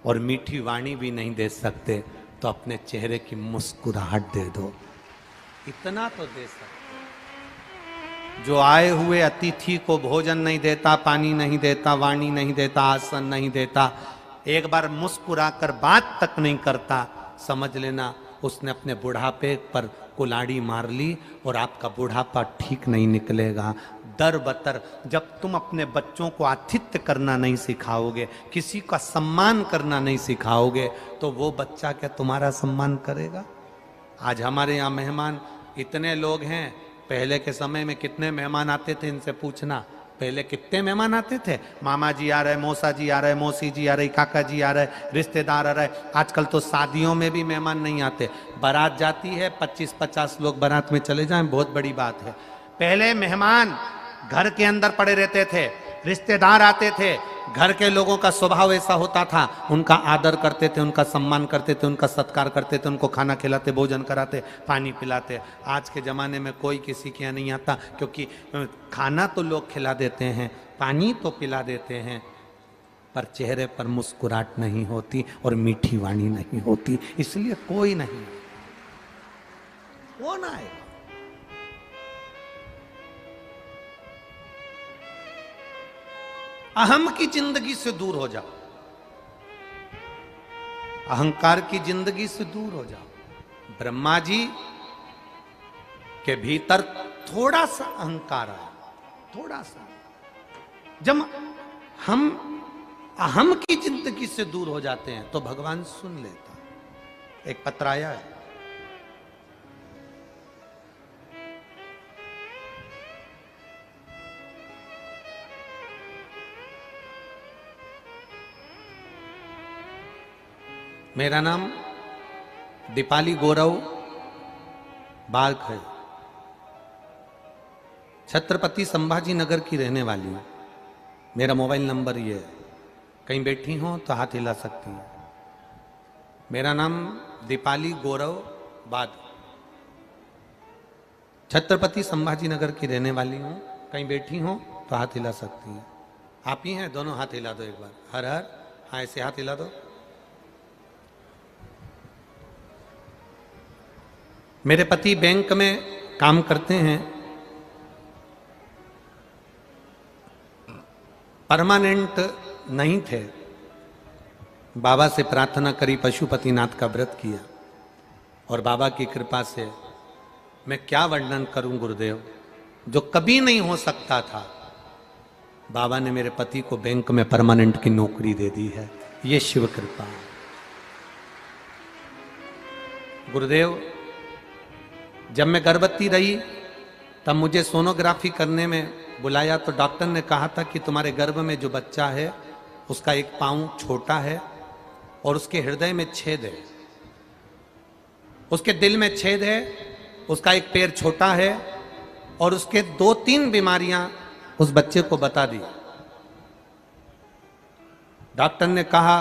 और मीठी वाणी भी नहीं दे सकते तो अपने चेहरे की मुस्कुराहट दे दो। इतना तो दे सकते। जो आए हुए अतिथि को भोजन नहीं देता, पानी नहीं देता, वाणी नहीं देता, आसन नहीं देता, एक बार मुस्कुरा कर बात तक नहीं करता, समझ लेना उसने अपने बुढ़ापे पर कुल्हाड़ी मार ली और आपका बुढ़ापा ठीक नहीं निकलेगा। दर बतर जब तुम अपने बच्चों को आतिथ्य करना नहीं सिखाओगे, किसी का सम्मान करना नहीं सिखाओगे, तो वो बच्चा क्या तुम्हारा सम्मान करेगा? आज हमारे यहाँ मेहमान इतने लोग हैं, पहले के समय में कितने मेहमान आते थे इनसे पूछना। पहले कितने मेहमान आते थे, मामा जी आ रहे, मौसा जी आ रहे, मौसी जी आ रही, काका जी आ रहे, रिश्तेदार आ रहे। आजकल तो शादियों में भी मेहमान नहीं आते, बारात जाती है, 25-50 लोग बारात में चले जाएं, बहुत बड़ी बात है। पहले मेहमान घर के अंदर पड़े रहते थे, रिश्तेदार आते थे, घर के लोगों का स्वभाव ऐसा होता था, उनका आदर करते थे, उनका सम्मान करते थे, उनका सत्कार करते थे, उनको खाना खिलाते, भोजन कराते, पानी पिलाते। आज के ज़माने में कोई किसी के यहाँ नहीं आता, क्योंकि खाना तो लोग खिला देते हैं, पानी तो पिला देते हैं, पर चेहरे पर मुस्कुराहट नहीं होती और मीठी वाणी नहीं होती, इसलिए कोई नहीं। वो ना आएगा। अहम की जिंदगी से दूर हो जाओ, अहंकार की जिंदगी से दूर हो जाओ। ब्रह्मा जी के भीतर थोड़ा सा अहंकार आया, थोड़ा सा। जब हम अहम की जिंदगी से दूर हो जाते हैं तो भगवान सुन लेता। एक पत्र आया है, मेरा नाम दीपाली गौरव बाग है, छत्रपति संभाजी नगर की रहने वाली हूँ। मेरा मोबाइल नंबर ये है, कहीं बैठी हो तो हाथ हिला सकती हैं। मेरा नाम दीपाली गौरव बाग, छत्रपति संभाजी नगर की रहने वाली हूँ, कहीं बैठी हो तो हाथ हिला सकती हैं। आप ही हैं, दोनों हाथ हिला दो एक बार। हर हर, हाँ ऐसे हाथ हिला दो। मेरे पति बैंक में काम करते हैं, परमानेंट नहीं थे। बाबा से प्रार्थना करी, पशुपतिनाथ का व्रत किया, और बाबा की कृपा से मैं क्या वर्णन करूं गुरुदेव, जो कभी नहीं हो सकता था, बाबा ने मेरे पति को बैंक में परमानेंट की नौकरी दे दी है। ये शिव कृपा है गुरुदेव। जब मैं गर्भवती रही तब मुझे सोनोग्राफी करने में बुलाया, तो डॉक्टर ने कहा था कि तुम्हारे गर्भ में जो बच्चा है उसका एक पाँव छोटा है और उसके हृदय में छेद है, उसके दिल में छेद है, उसका एक पैर छोटा है, और उसके 2-3 बीमारियां उस बच्चे को बता दी। डॉक्टर ने कहा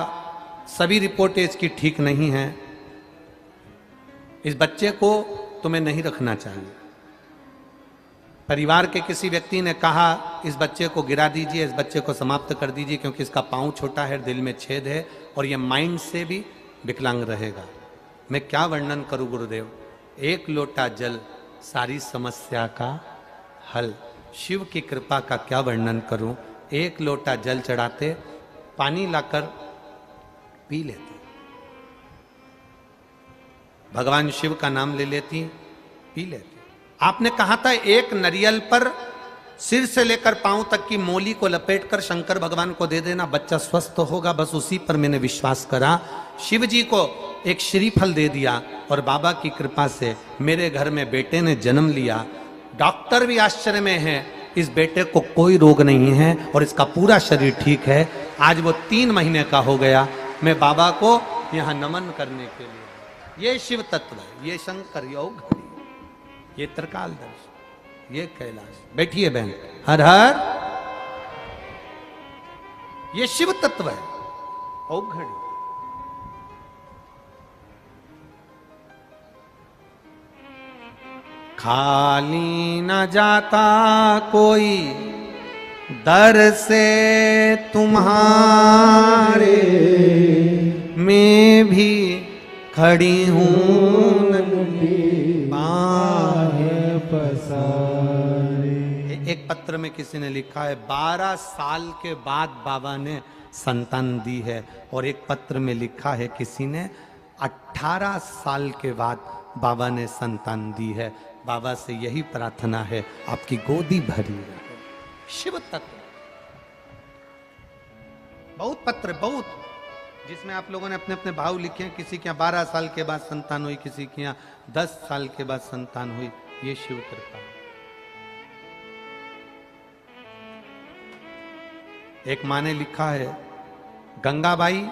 सभी रिपोर्टें इसकी ठीक नहीं हैं, इस बच्चे को तुम्हें नहीं रखना चाहिए। परिवार के किसी व्यक्ति ने कहा इस बच्चे को गिरा दीजिए, इस बच्चे को समाप्त कर दीजिए, क्योंकि इसका पाँव छोटा है, दिल में छेद है, और यह माइंड से भी विकलांग रहेगा। मैं क्या वर्णन करूं गुरुदेव, एक लोटा जल सारी समस्या का हल। शिव की कृपा का क्या वर्णन करूं, एक लोटा जल चढ़ाते, पानी लाकर पी लेते, भगवान शिव का नाम ले लेती, पी लेती। आपने कहा था एक नारियल पर सिर से लेकर पांव तक की मोली को लपेटकर शंकर भगवान को दे देना, बच्चा स्वस्थ होगा। बस उसी पर मैंने विश्वास करा। शिव जी को एक श्रीफल दे दिया, और बाबा की कृपा से मेरे घर में बेटे ने जन्म लिया। डॉक्टर भी आश्चर्य में है, इस बेटे को कोई रोग नहीं है और इसका पूरा शरीर ठीक है। आज वो 3 महीने का हो गया। मैं बाबा को यहाँ नमन करने के लिए, ये शिव तत्व है, ये शंकर योग, ये त्रिकालदर्शी, ये कैलाश। बैठिए बहन, हर हर, ये शिव तत्व है। औघड़ी खाली न जाता कोई दर से तुम्हारे, मैं भी खड़ी हूं बाहें पसारे। एक पत्र में किसी ने लिखा है 12 साल के बाद बाबा ने संतान दी है, और एक पत्र में लिखा है किसी ने 18 साल के बाद बाबा ने संतान दी है। बाबा से यही प्रार्थना है, आपकी गोदी भरी रहे। शिव तत्व बहुत पत्र, बहुत, जिसमें आप लोगों ने अपने अपने भाव लिखे हैं। किसी के यहाँ 12 साल के बाद संतान हुई, किसी के यहाँ 10 साल के बाद संतान हुई। ये शिव कृपा। एक माँ ने लिखा है, गंगाबाई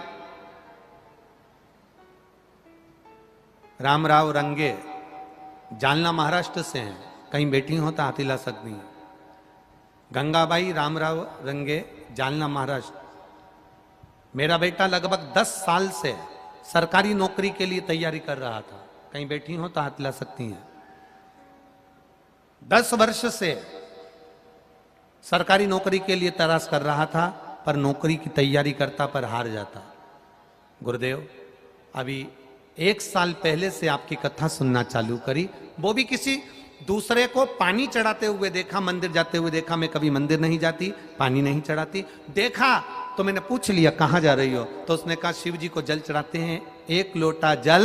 रामराव रंगे जालना महाराष्ट्र से हैं, कहीं बैठी हो तो हाथी ला सकती हैं। गंगाबाई रामराव रंगे जालना महाराष्ट्र। मेरा बेटा लगभग 10 साल से सरकारी नौकरी के लिए तैयारी कर रहा था, कहीं बैठी हो तो हाथ ला सकती हैं। 10 वर्ष से सरकारी नौकरी के लिए तलाश कर रहा था, पर नौकरी की तैयारी करता पर हार जाता। गुरुदेव अभी 1 साल पहले से आपकी कथा सुनना चालू करी, वो भी किसी दूसरे को पानी चढ़ाते हुए देखा, मंदिर जाते हुए देखा। मैं कभी मंदिर नहीं जाती, पानी नहीं चढ़ाती। देखा तो मैंने पूछ लिया कहाँ जा रही हो, तो उसने कहा शिव जी को जल चढ़ाते हैं, 1 लोटा जल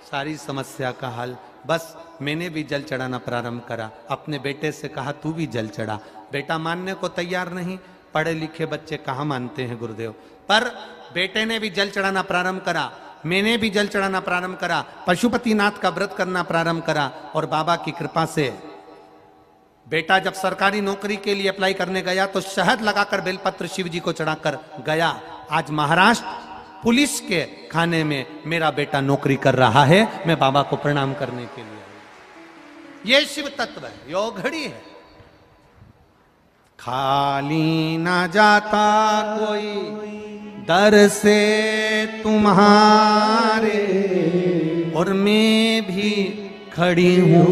सारी समस्या का हल। बस मैंने भी जल चढ़ाना प्रारंभ करा। अपने बेटे से कहा तू भी जल चढ़ा। बेटा मानने को तैयार नहीं। पढ़े लिखे बच्चे कहाँ मानते हैं गुरुदेव, पर बेटे ने भी जल चढ़ाना प्रारंभ करा, मैंने भी जल चढ़ाना प्रारंभ करा, पशुपतिनाथ का व्रत करना प्रारंभ करा। और बाबा की कृपा से बेटा जब सरकारी नौकरी के लिए अप्लाई करने गया तो शहद लगाकर बेलपत्र शिव जी को चढ़ाकर गया। आज महाराष्ट्र पुलिस के खाने में मेरा बेटा नौकरी कर रहा है। मैं बाबा को प्रणाम करने के लिए आया। ये शिव तत्व है, योगड़ी है। खाली ना जाता कोई दर से तुम्हारे, और मैं भी खड़ी हूँ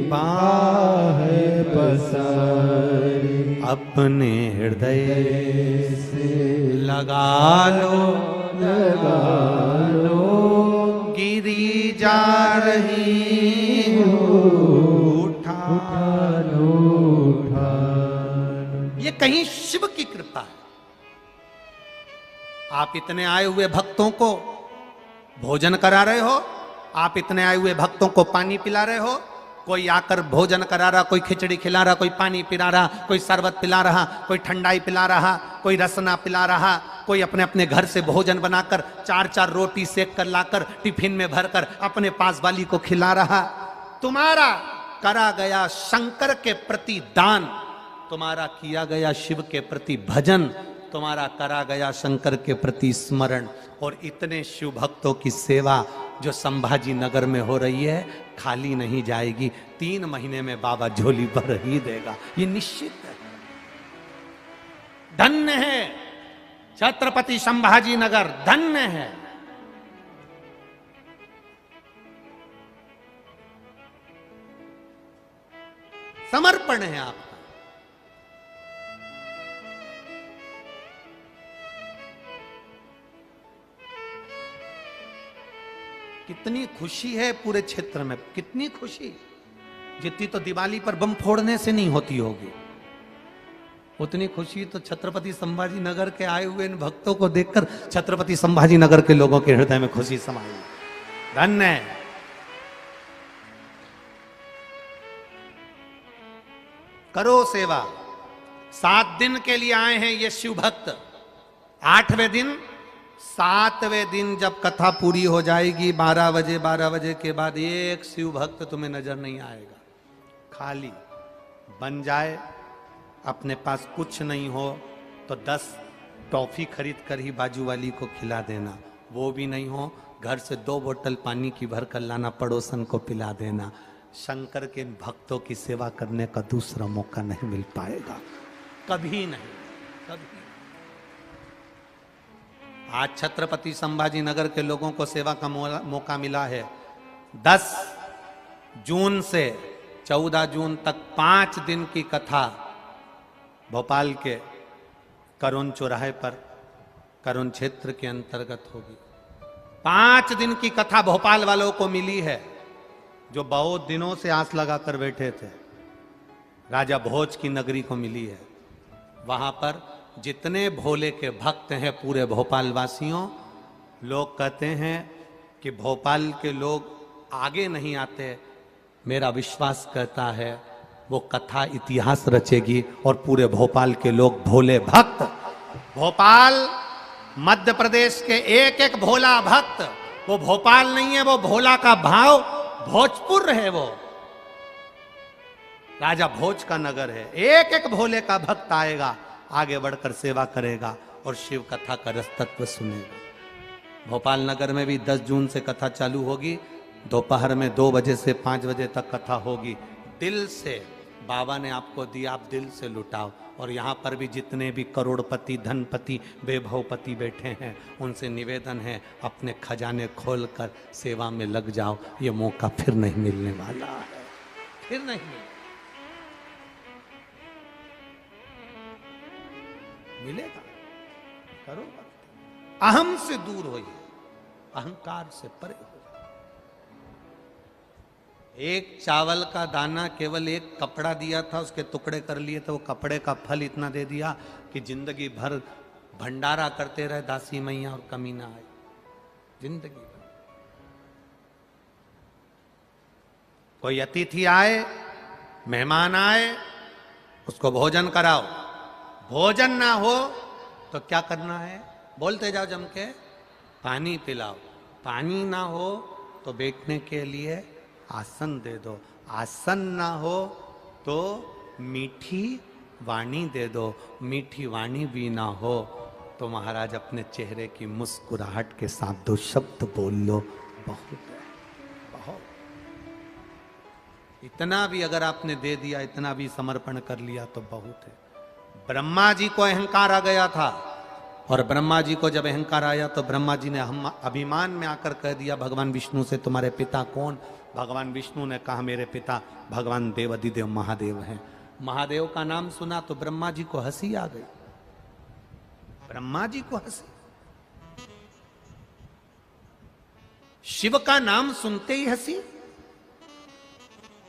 बाहें पसारे। अपने हृदय से लगा लो गिरी जा रही हूँ, उठा लो। ये कहीं शिव की कृपा है। आप इतने आए हुए भक्तों को भोजन करा रहे हो, आप इतने आए हुए भक्तों को पानी पिला रहे हो। कोई आकर भोजन करा रहा, कोई खिचड़ी खिला रहा, कोई पानी पिला रहा, कोई शरबत पिला रहा, कोई ठंडाई पिला रहा, कोई रसना पिला रहा, कोई अपने अपने घर से भोजन बनाकर 4-4 रोटी सेक कर लाकर टिफिन में भरकर अपने पास वाली को खिला रहा। तुम्हारा करा गया शंकर के प्रति दान, तुम्हारा किया गया शिव के प्रति भजन, तुम्हारा करा गया शंकर के प्रति स्मरण, और इतने शिव भक्तों की सेवा जो संभाजी नगर में हो रही है खाली नहीं जाएगी। 3 महीने में बाबा झोली भर ही देगा, ये निश्चित है। धन्य है छत्रपति संभाजी नगर, धन्य है। समर्पण है आपका। कितनी खुशी है पूरे क्षेत्र में, कितनी खुशी, जितनी तो दिवाली पर बम फोड़ने से नहीं होती होगी, उतनी खुशी तो छत्रपति संभाजी नगर के आए हुए इन भक्तों को देखकर छत्रपति संभाजी नगर के लोगों के हृदय में खुशी समाई। धन्य है। करो सेवा। 7 दिन के लिए आए हैं ये शिव भक्त। 8वें दिन 7वें दिन जब कथा पूरी हो जाएगी 12 बजे के बाद एक शिव भक्त तुम्हें नजर नहीं आएगा। खाली बन जाए, अपने पास कुछ नहीं हो तो 10 टॉफी खरीद कर ही बाजू वाली को खिला देना, वो भी नहीं हो घर से 2 बोतल पानी की भर कर लाना, पड़ोसन को पिला देना। शंकर के भक्तों की सेवा करने का दूसरा मौका नहीं मिल पाएगा, कभी नहीं, कभी। आज छत्रपति संभाजी नगर के लोगों को सेवा का मौका मिला है। 10 जून से 14 जून तक 5 दिन की कथा भोपाल के करोन चौराहे पर, करोन क्षेत्र के अंतर्गत होगी। 5 दिन की कथा भोपाल वालों को मिली है, जो बहुत दिनों से आस लगाकर बैठे थे। राजा भोज की नगरी को मिली है। वहां पर जितने भोले के भक्त हैं पूरे भोपाल वासियों, लोग कहते हैं कि भोपाल के लोग आगे नहीं आते। मेरा विश्वास कहता है वो कथा इतिहास रचेगी और पूरे भोपाल के लोग भोले भक्त, भोपाल मध्य प्रदेश के एक एक भोला भक्त, वो भोपाल नहीं है, वो भोला का भाव भोजपुर है, वो राजा भोज का नगर है। एक एक भोले का भक्त आएगा, आगे बढ़कर सेवा करेगा और शिव कथा का रस तत्व सुनेगा। भोपाल नगर में भी 10 जून से कथा चालू होगी। दोपहर में 2 बजे से 5 बजे तक कथा होगी। दिल से बाबा ने आपको दिया, आप दिल से लुटाओ। और यहाँ पर भी जितने भी करोड़पति, धनपति, वैभवपति बैठे हैं, उनसे निवेदन है अपने खजाने खोलकर सेवा में लग जाओ। ये मौका फिर नहीं मिलने वाला है, फिर नहीं मिलेगा। करो, अहम से दूर होइए, अहंकार से परे हो। एक चावल का दाना केवल एक कपड़ा दिया था, उसके टुकड़े कर लिए तो वो कपड़े का फल इतना दे दिया कि जिंदगी भर भंडारा करते रहे दासी मैया और कमी ना आए जिंदगी भर। कोई अतिथि आए, मेहमान आए, उसको भोजन कराओ। भोजन ना हो तो क्या करना है, बोलते जाओ जम के, पानी पिलाओ। पानी ना हो तो बैठने के लिए आसन दे दो। आसन ना हो तो मीठी वाणी दे दो। मीठी वाणी भी ना हो तो महाराज अपने चेहरे की मुस्कुराहट के साथ 2 शब्द बोल लो, बहुत है, बहुत। इतना भी अगर आपने दे दिया, इतना भी समर्पण कर लिया तो बहुत है। ब्रह्मा जी को अहंकार आ गया था, और ब्रह्मा जी को जब अहंकार आया तो ब्रह्मा जी ने हम अभिमान में आकर कह दिया भगवान विष्णु से, तुम्हारे पिता कौन? भगवान विष्णु ने कहा मेरे पिता भगवान देवाधिदेव महादेव हैं। महादेव का नाम सुना तो ब्रह्मा जी को हंसी आ गई। ब्रह्मा जी को हंसी। शिव का नाम सुनते ही हंसी।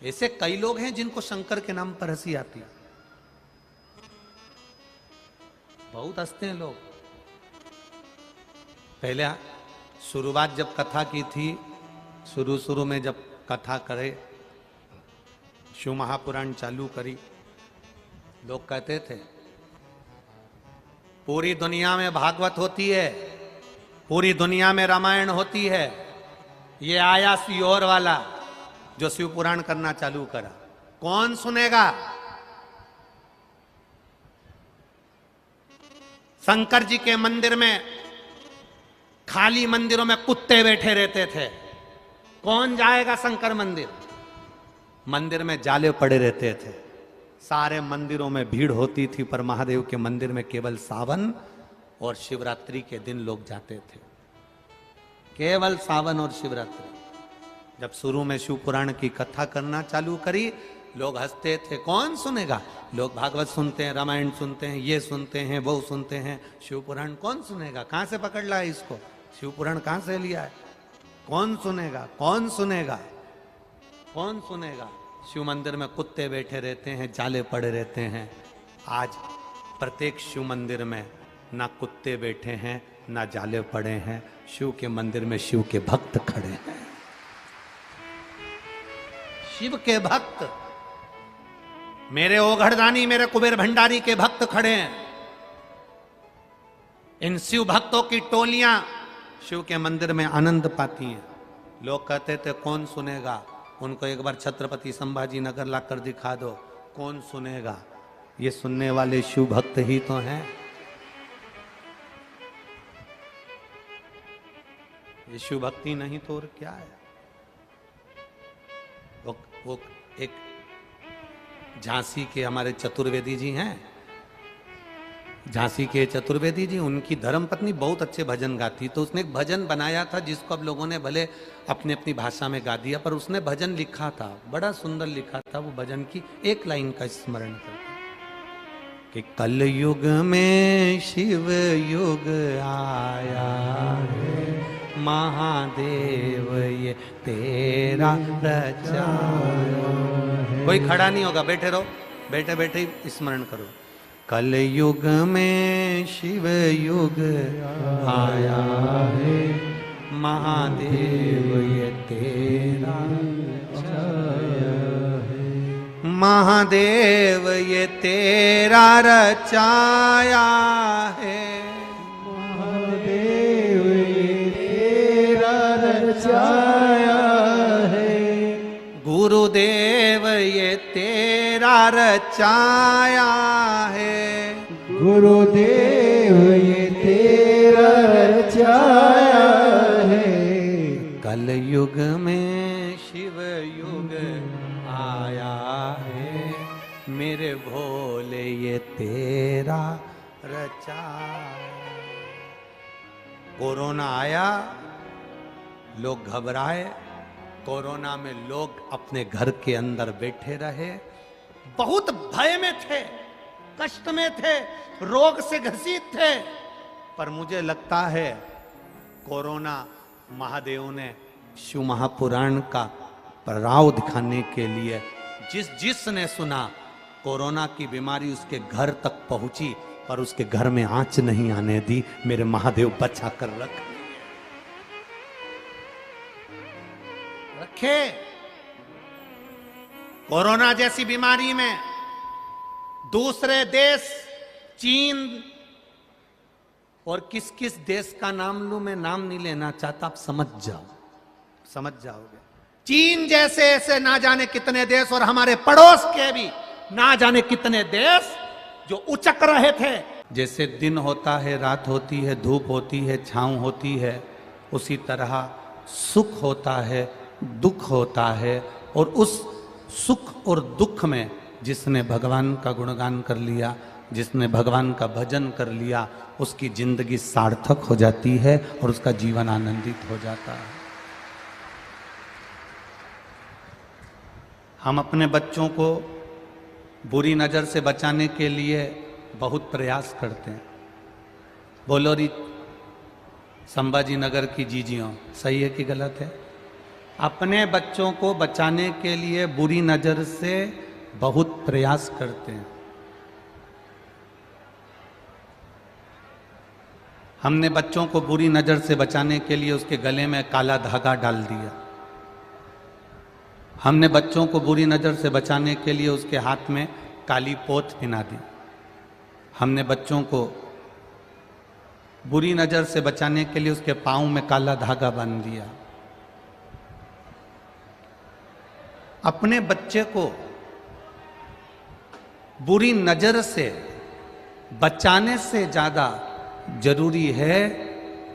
ऐसे कई लोग हैं जिनको शंकर के नाम पर हंसी आती है। बहुत हंसते हैं लोग। पहले शुरुआत जब कथा की थी, शुरू में जब कथा करे, शिव महापुराण चालू करी, लोग कहते थे पूरी दुनिया में भागवत होती है, पूरी दुनिया में रामायण होती है, ये आया सियोर वाला जो शिव पुराण करना चालू करा, कौन सुनेगा? शंकर जी के मंदिर में खाली मंदिरों में कुत्ते बैठे रहते थे, कौन जाएगा शंकर मंदिर? मंदिर में जाले पड़े रहते थे। सारे मंदिरों में भीड़ होती थी, पर महादेव के मंदिर में केवल सावन और शिवरात्रि के दिन लोग जाते थे। केवल सावन और शिवरात्रि। जब शुरू में शिव पुराण की कथा करना चालू करी, लोग हंसते थे, कौन सुनेगा? लोग भागवत सुनते हैं, रामायण सुनते हैं, ये सुनते हैं, वो सुनते हैं, शिव पुराण कौन सुनेगा? कहां से पकड़ लाया इसको? शिव पुराण कहां से लिया है? कौन सुनेगा? कौन सुनेगा? कौन सुनेगा? शिव मंदिर में कुत्ते बैठे रहते हैं, जाले पड़े रहते हैं। आज प्रत्येक शिव मंदिर में ना कुत्ते बैठे हैं, ना जाले पड़े हैं। शिव के मंदिर में शिव के भक्त खड़े हैं। शिव के भक्त, मेरे ओघड़दानी, मेरे कुबेर भंडारी के भक्त खड़े हैं। इन शिव भक्तों की टोलियां शिव के मंदिर में आनंद पाती हैं। लोग कहते थे कौन सुनेगा, उनको एक बार छत्रपति संभाजी नगर लाकर दिखा दो, कौन सुनेगा। ये सुनने वाले शिव भक्त ही तो हैं। ये शिव भक्ति नहीं तो और क्या है। वो एक झांसी के हमारे चतुर्वेदी जी हैं, झांसी के चतुर्वेदी जी, उनकी धर्मपत्नी बहुत अच्छे भजन गाती, तो उसने एक भजन बनाया था जिसको अब लोगों ने भले अपनी अपनी भाषा में गा दिया, पर उसने भजन लिखा था, बड़ा सुंदर लिखा था। वो भजन की एक लाइन का स्मरण करते कि कल युग में शिव युग आया है, महादेव ये तेरा रचा। कोई खड़ा नहीं होगा, बैठे रहो, बैठे बैठे ही स्मरण करो। कल युग में शिव युग आया है, महादेव ये तेरा रचाया है, महादेव ये तेरा रचाया है, महादेव ये तेरा रचाया है, गुरुदेव ये तेरा रचाया है, गुरुदेव ये तेरा रचाया है। कल युग में शिव युग आया है, मेरे भोले ये तेरा रचाया। कोरोना आया, लोग घबराए, कोरोना में लोग अपने घर के अंदर बैठे रहे, बहुत भय में थे, कष्ट में थे, रोग से ग्रसित थे। पर मुझे लगता है कोरोना महादेव ने शिव महापुराण का प्रभाव दिखाने के लिए जिसने सुना, कोरोना की बीमारी उसके घर तक पहुंची, पर उसके घर में आंच नहीं आने दी। मेरे महादेव बचा कर रखे। कोरोना जैसी बीमारी में दूसरे देश, चीन और किस किस देश का नाम लूं, मैं नाम नहीं लेना चाहता, आप समझ जाओगे। चीन जैसे ऐसे ना जाने कितने देश, और हमारे पड़ोस के भी ना जाने कितने देश जो उचक रहे थे। जैसे दिन होता है, रात होती है, धूप होती है, छांव होती है, उसी तरह सुख होता है, दुख होता है। और उस सुख और दुख में जिसने भगवान का गुणगान कर लिया, जिसने भगवान का भजन कर लिया, उसकी जिंदगी सार्थक हो जाती है और उसका जीवन आनंदित हो जाता है। हम अपने बच्चों को बुरी नजर से बचाने के लिए बहुत प्रयास करते हैं। बोलो री संभाजी नगर की जीजियों, सही है कि गलत है? अपने बच्चों को बचाने के लिए बुरी नजर से बहुत प्रयास करते हैं। हमने बच्चों को बुरी नजर से बचाने के लिए उसके गले में काला धागा डाल दिया। हमने बच्चों को बुरी नजर से बचाने के लिए उसके हाथ में काली पोत पहना दी। हमने बच्चों को बुरी नजर से बचाने के लिए उसके पांव में काला धागा बांध दिया। अपने बच्चे को बुरी नजर से बचाने से ज्यादा जरूरी है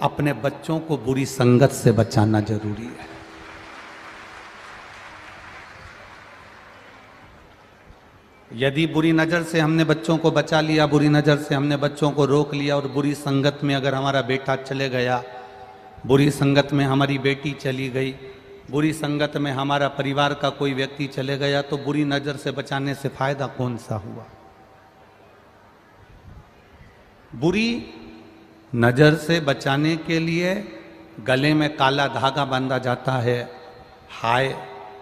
अपने बच्चों को बुरी संगत से बचाना जरूरी है। यदि बुरी नजर से हमने बच्चों को बचा लिया, बुरी नजर से हमने बच्चों को रोक लिया, और बुरी संगत में अगर हमारा बेटा चले गया, बुरी संगत में हमारी बेटी चली गई, बुरी संगत में हमारा परिवार का कोई व्यक्ति चले गया, तो बुरी नजर से बचाने से फायदा कौन सा हुआ? बुरी नजर से बचाने के लिए गले में काला धागा बांधा जाता है, हाय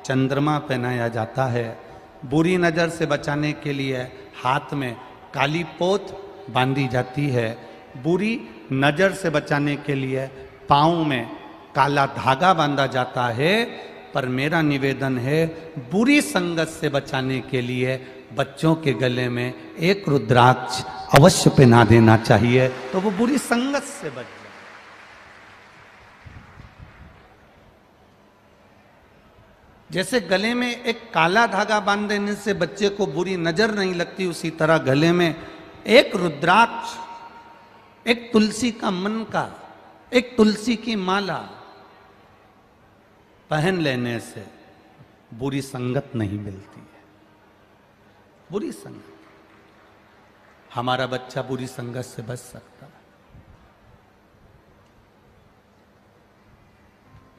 चंद्रमा पहनाया जाता है। बुरी नजर से बचाने के लिए हाथ में काली पोत बांधी जाती है। बुरी नजर से बचाने के लिए पाँव में काला धागा बांधा जाता है। पर मेरा निवेदन है, बुरी संगत से बचाने के लिए बच्चों के गले में एक रुद्राक्ष अवश्य पहना देना चाहिए, तो वो बुरी संगत से बच जाए। जैसे गले में एक काला धागा बांध देने से बच्चे को बुरी नजर नहीं लगती, उसी तरह गले में एक रुद्राक्ष, एक तुलसी का मन का, एक तुलसी की माला पहन लेने से बुरी संगत नहीं मिलती है। बुरी संगत, हमारा बच्चा बुरी संगत से बच सकता है।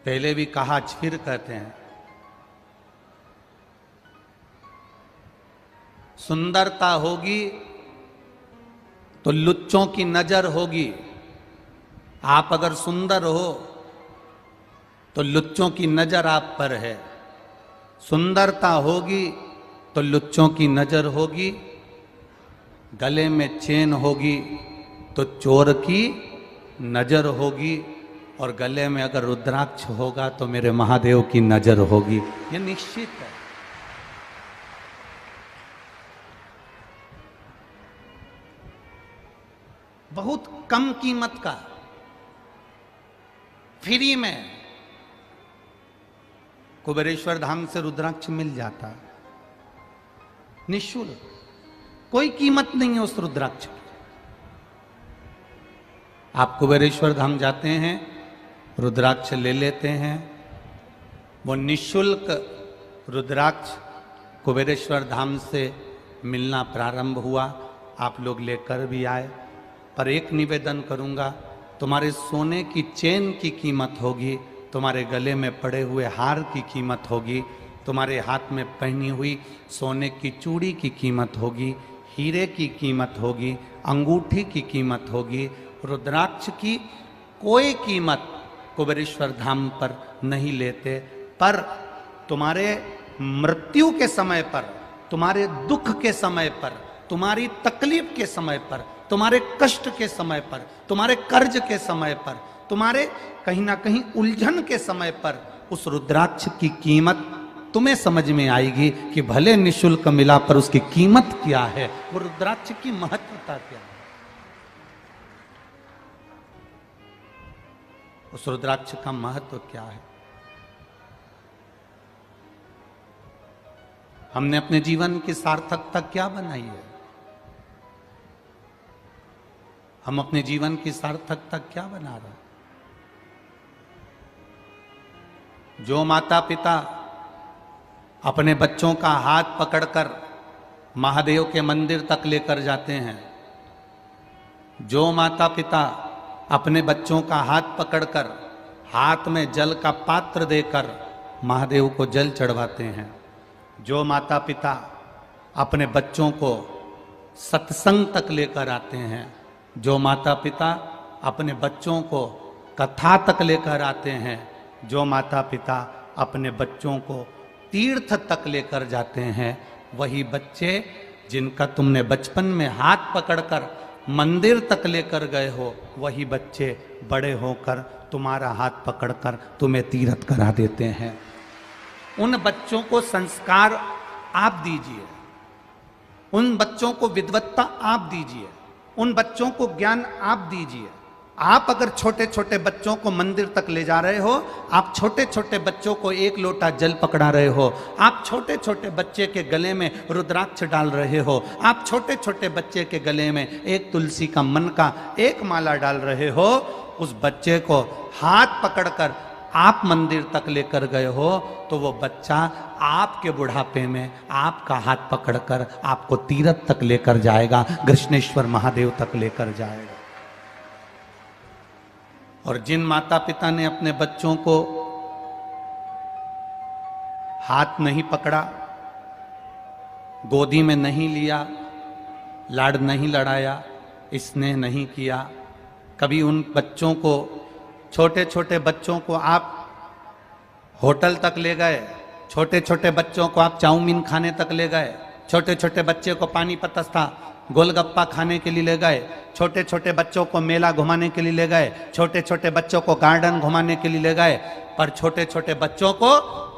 पहले भी कहा, आज फिर कहते हैं, सुंदरता होगी तो लुच्चों की नजर होगी। आप अगर सुंदर हो तो लुच्चों की नजर आप पर है। सुंदरता होगी तो लुच्चों की नजर होगी। गले में चेन होगी तो चोर की नजर होगी, और गले में अगर रुद्राक्ष होगा तो मेरे महादेव की नजर होगी। ये निश्चित है। बहुत कम कीमत का, फ्री में कुबेरेश्वर धाम से रुद्राक्ष मिल जाता है, निःशुल्क, कोई कीमत नहीं है उस रुद्राक्ष की। आप कुबेरेश्वर धाम जाते हैं, रुद्राक्ष ले लेते हैं, वो निःशुल्क रुद्राक्ष कुबेरेश्वर धाम से मिलना प्रारंभ हुआ। आप लोग लेकर भी आए। पर एक निवेदन करूंगा, तुम्हारे सोने की चेन की कीमत होगी, तुम्हारे गले में पड़े हुए हार की कीमत होगी, तुम्हारे हाथ में पहनी हुई सोने की चूड़ी की कीमत होगी, हीरे की कीमत होगी, अंगूठी की कीमत होगी। रुद्राक्ष की कोई कीमत कुबेरेश्वर धाम पर नहीं लेते, पर तुम्हारे मृत्यु के समय पर, तुम्हारे दुख के समय पर, तुम्हारी तकलीफ के समय पर, तुम्हारे कष्ट के समय पर, तुम्हारे कर्ज के समय पर, तुम्हारे कहीं ना कहीं उलझन के समय पर उस रुद्राक्ष की कीमत तुम्हें समझ में आएगी कि भले निःशुल्क मिला पर उसकी कीमत क्या है, वो रुद्राक्ष की महत्वता क्या है। उस रुद्राक्ष का महत्व क्या है। हमने अपने जीवन की सार्थकता क्या बनाई है? हम अपने जीवन की सार्थकता क्या बना रहे हैं? जो माता पिता अपने बच्चों का हाथ पकड़कर महादेव के मंदिर तक लेकर जाते हैं, जो माता पिता अपने बच्चों का हाथ पकड़कर हाथ में जल का पात्र देकर महादेव को जल चढ़वाते हैं, जो माता पिता अपने बच्चों को सत्संग तक लेकर आते हैं, जो माता पिता अपने बच्चों को कथा तक लेकर आते हैं, जो माता पिता अपने बच्चों को तीर्थ तक लेकर जाते हैं, वही बच्चे जिनका तुमने बचपन में हाथ पकड़कर मंदिर तक लेकर गए हो, वही बच्चे बड़े होकर तुम्हारा हाथ पकड़कर तुम्हें तीर्थ करा देते हैं। उन बच्चों को संस्कार आप दीजिए, उन बच्चों को विद्वत्ता आप दीजिए, उन बच्चों को ज्ञान आप दीजिए। आप अगर छोटे छोटे बच्चों को मंदिर तक ले जा रहे हो, आप छोटे छोटे बच्चों को एक लोटा जल पकड़ा रहे हो, आप छोटे छोटे बच्चे के गले में रुद्राक्ष डाल रहे हो, आप छोटे छोटे बच्चे के गले में एक तुलसी का मन का एक माला डाल रहे हो, उस बच्चे को हाथ पकड़कर आप मंदिर तक लेकर गए हो, तो वो बच्चा आपके बुढ़ापे में आपका हाथ पकड़कर आपको तीर्थ तक लेकर जाएगा, कृष्णेश्वर महादेव तक लेकर जाएगा। और जिन माता पिता ने अपने बच्चों को हाथ नहीं पकड़ा, गोदी में नहीं लिया, लाड नहीं लड़ाया, स्नेह नहीं किया, कभी उन बच्चों को, छोटे छोटे बच्चों को आप होटल तक ले गए, छोटे छोटे बच्चों को आप चाउमीन खाने तक ले गए, छोटे छोटे बच्चे को पानीपत था गोलगप्पा खाने के लिए ले गए, छोटे छोटे बच्चों को मेला घुमाने के लिए ले गए, छोटे छोटे बच्चों को गार्डन घुमाने के लिए ले गए, पर छोटे छोटे बच्चों को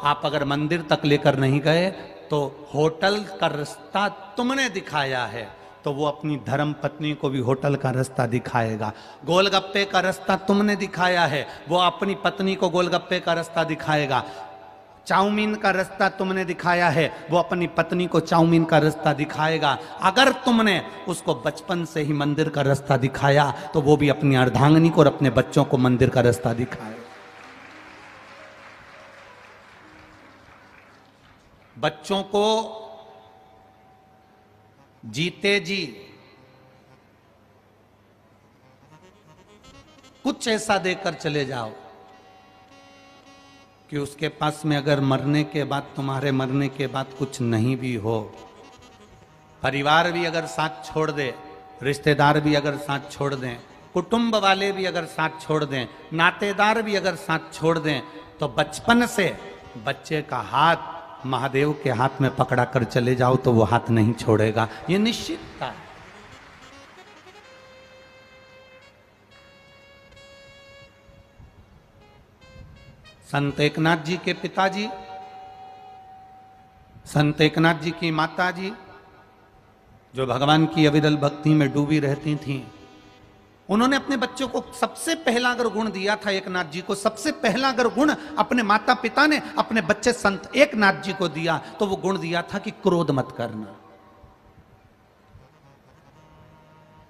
आप अगर मंदिर तक लेकर नहीं गए तो होटल का रास्ता तुमने दिखाया है, तो वो अपनी धर्म पत्नी को भी होटल का रास्ता दिखाएगा। गोलगप्पे का रास्ता तुमने दिखाया है, वो अपनी पत्नी को गोलगप्पे का रास्ता दिखाएगा। चाउमीन का रास्ता तुमने दिखाया है, वो अपनी पत्नी को चाउमीन का रास्ता दिखाएगा। अगर तुमने उसको बचपन से ही मंदिर का रास्ता दिखाया तो वो भी अपनी अर्धांगिनी को और अपने बच्चों को मंदिर का रास्ता दिखाएगा। बच्चों को जीते जी कुछ ऐसा देकर चले जाओ कि उसके पास में अगर मरने के बाद, तुम्हारे मरने के बाद कुछ नहीं भी हो, परिवार भी अगर साथ छोड़ दे, रिश्तेदार भी अगर साथ छोड़ दें, कुटुंब वाले भी अगर साथ छोड़ दें, नातेदार भी अगर साथ छोड़ दें, तो बचपन से बच्चे का हाथ महादेव के हाथ में पकड़ा कर चले जाओ तो वो हाथ नहीं छोड़ेगा, ये निश्चितता है। संत एकनाथ जी के पिताजी, संत एकनाथ जी की माता जी, जो भगवान की अविरल भक्ति में डूबी रहती थीं, उन्होंने अपने बच्चों को सबसे पहला अगर गुण दिया था, एकनाथ जी को सबसे पहला अगर गुण अपने माता पिता ने अपने बच्चे संत एकनाथ जी को दिया, तो वो गुण दिया था कि क्रोध मत करना,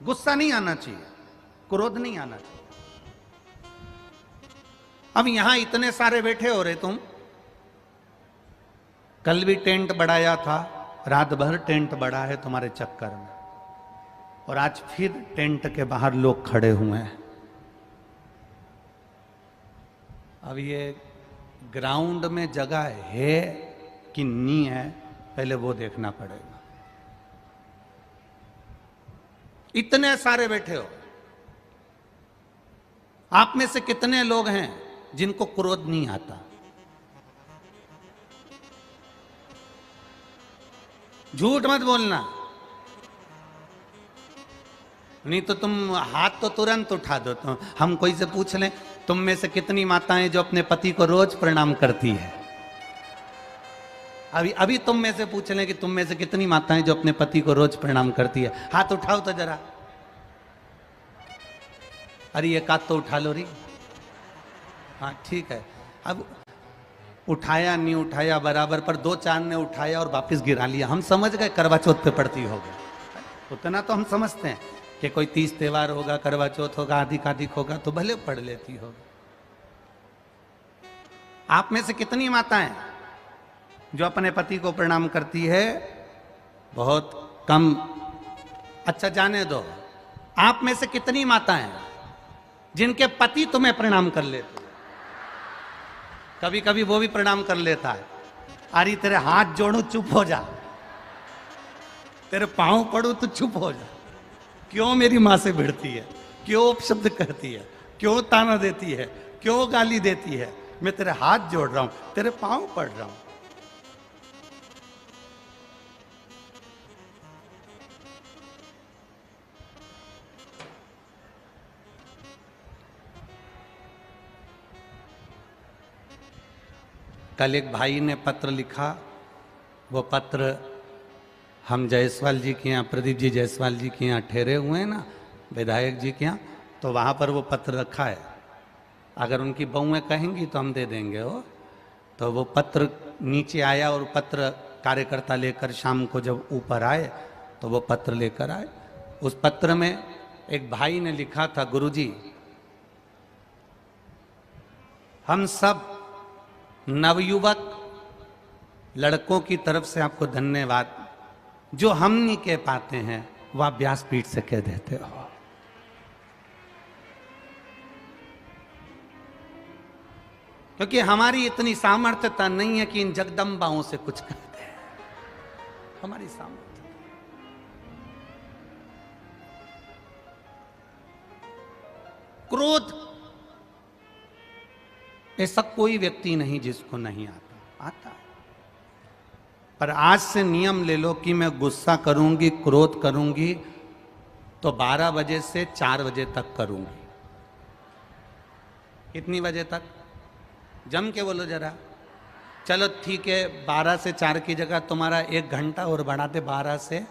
गुस्सा नहीं आना चाहिए, क्रोध नहीं आना चाहिए। अब यहां इतने सारे बैठे हो रहे तुम, कल भी टेंट बढ़ाया था, रात भर टेंट बढ़ा है तुम्हारे चक्कर में, और आज फिर टेंट के बाहर लोग खड़े हुए हैं। अब ये ग्राउंड में जगह है कि नहीं है, पहले वो देखना पड़ेगा। इतने सारे बैठे हो, आप में से कितने लोग हैं जिनको क्रोध नहीं आता? झूठ मत बोलना, नहीं तो तुम हाथ तो तुरंत उठा दो। तो हम कोई से पूछ लें, तुम में से कितनी माताएं जो अपने पति को रोज प्रणाम करती है? अभी तुम में से पूछ लें कि तुम में से कितनी माताएं जो अपने पति को रोज प्रणाम करती है? हाथ उठाओ तो जरा। अरे एक हाथ तो उठा लो री। हाँ ठीक है, अब उठाया नहीं उठाया बराबर, पर दो चार ने उठाया और वापस गिरा लिया, हम समझ गए करवा चौथ पे पड़ती होगी। उतना तो हम समझते हैं कि कोई 30 त्योहार होगा, करवा चौथ होगा, अधिक अधिक होगा तो भले पढ़ लेती होगी। आप में से कितनी माताएं जो अपने पति को प्रणाम करती है? बहुत कम। अच्छा जाने दो, आप में से कितनी माताएं जिनके पति तुम्हें प्रणाम कर लेते? कभी कभी वो भी प्रणाम कर लेता है। अरे तेरे हाथ जोड़ू चुप हो जा, तेरे पांव पड़ू तो चुप हो जा। क्यों मेरी मां से भिड़ती है? क्यों अपशब्द करती है? क्यों ताना देती है? क्यों गाली देती है? मैं तेरे हाथ जोड़ रहा हूं, तेरे पांव पड़ रहा हूं। कल एक भाई ने पत्र लिखा, वो पत्र हम जायसवाल जी के यहाँ, प्रदीप जी जायसवाल जी के यहाँ ठहरे हुए हैं ना, विधायक जी के यहाँ, तो वहाँ पर वो पत्र रखा है। अगर उनकी बहुएं कहेंगी तो हम दे देंगे वो। तो वो पत्र नीचे आया और पत्र कार्यकर्ता लेकर शाम को जब ऊपर आए तो वो पत्र लेकर आए। उस पत्र में एक भाई ने लिखा था, गुरुजी हम सब नवयुवक लड़कों की तरफ से आपको धन्यवाद, जो हम नहीं कह पाते हैं वह आप व्यासपीठ से कह देते हो। क्योंकि हमारी इतनी सामर्थ्यता नहीं है कि इन जगदम्बाओं से कुछ कहते हैं, हमारी सामर्थ्य। क्रोध ऐसा कोई व्यक्ति नहीं जिसको नहीं आता। पर आज से नियम ले लो कि मैं गुस्सा करूंगी, क्रोध करूंगी तो 12 बजे से 4 बजे तक करूंगी। कितनी बजे तक? जम के बोलो जरा। चलो ठीक है, 12 से 4 की जगह तुम्हारा 1 घंटा और बढ़ा दे, 12 से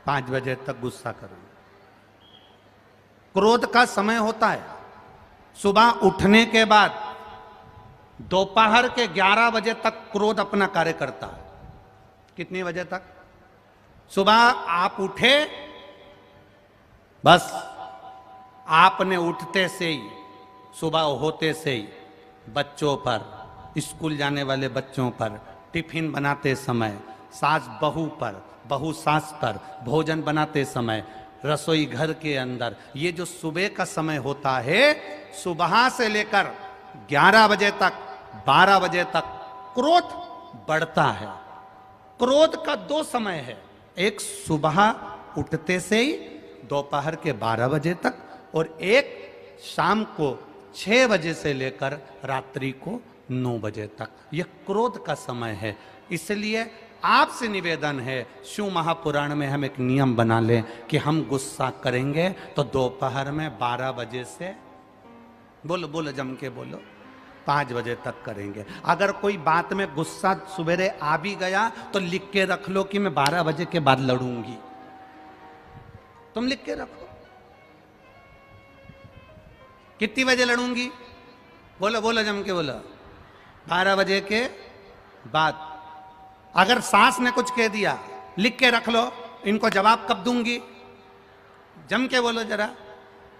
5 बजे तक गुस्सा करूंगा। क्रोध का समय होता है सुबह उठने के बाद दोपहर के 11 बजे तक क्रोध अपना कार्य करता है। कितने बजे तक? सुबह आप उठे, बस आपने उठते से ही, सुबह होते से ही बच्चों पर, स्कूल जाने वाले बच्चों पर, टिफिन बनाते समय, सास बहू पर, बहू सास पर, भोजन बनाते समय, रसोई घर के अंदर, ये जो सुबह का समय होता है, सुबह से लेकर 11 बजे तक, 12 बजे तक क्रोध बढ़ता है। क्रोध का 2 समय है, एक सुबह उठते से ही दोपहर के 12 बजे तक, और एक शाम को 6 बजे से लेकर रात्रि को 9 बजे तक। यह क्रोध का समय है। इसलिए आपसे निवेदन है, शिव महापुराण में हम एक नियम बना लें कि हम गुस्सा करेंगे तो दोपहर में 12 बजे से, बोलो बोलो जम के बोलो, 5 बजे तक करेंगे। अगर कोई बात में गुस्सा सवेरे आ भी गया तो लिख के रख लो कि मैं 12 बजे के बाद लड़ूंगी। तुम लिख के रखो कितनी बजे लड़ूंगी, बोलो बोलो जम के बोलो, 12 बजे के बाद। अगर सास ने कुछ कह दिया लिख के रख लो, इनको जवाब कब दूंगी, जम के बोलो जरा,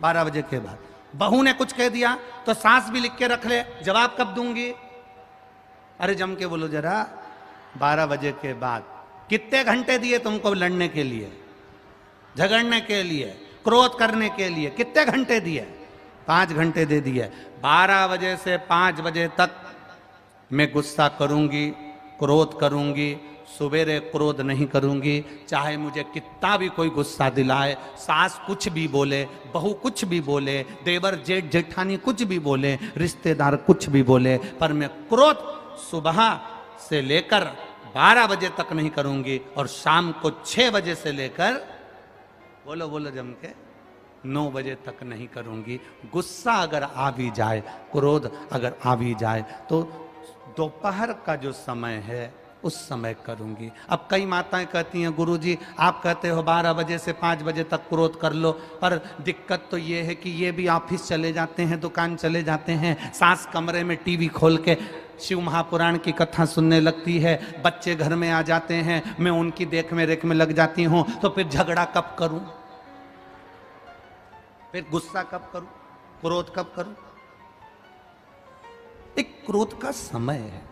12 बजे के बाद। बहू ने कुछ कह दिया तो सास भी लिख के रख ले, जवाब कब दूंगी, अरे जम के बोलो जरा, 12 बजे के बाद। कितने घंटे दिए तुमको लड़ने के लिए, झगड़ने के लिए, क्रोध करने के लिए, कितने घंटे दिए? 5 घंटे दे दिए। 12 बजे से 5 बजे तक मैं गुस्सा करूंगी, क्रोध करूंगी, सुबेरे क्रोध नहीं करूंगी। चाहे मुझे कितना भी कोई गुस्सा दिलाए, सास कुछ भी बोले, बहू कुछ भी बोले, देवर जेठ जेठानी कुछ भी बोले, रिश्तेदार कुछ भी बोले, पर मैं क्रोध सुबह से लेकर 12 बजे तक नहीं करूंगी, और शाम को 6 बजे से लेकर, बोलो बोलो जम के, 9 बजे तक नहीं करूंगी। गुस्सा अगर आ भी जाए, क्रोध अगर आ भी जाए, तो दोपहर का जो समय है उस समय करूंगी। अब कई माताएं कहती हैं, गुरुजी आप कहते हो 12 बजे से 5 बजे तक क्रोध कर लो, पर दिक्कत तो ये है कि ये भी ऑफिस चले जाते हैं, दुकान चले जाते हैं, सास कमरे में टीवी खोल के शिव महापुराण की कथा सुनने लगती है, बच्चे घर में आ जाते हैं, मैं उनकी देख में रेख में लग जाती हूं, तो फिर झगड़ा कब करूं, फिर गुस्सा कब करूं, क्रोध कब करूं? एक क्रोध का समय है।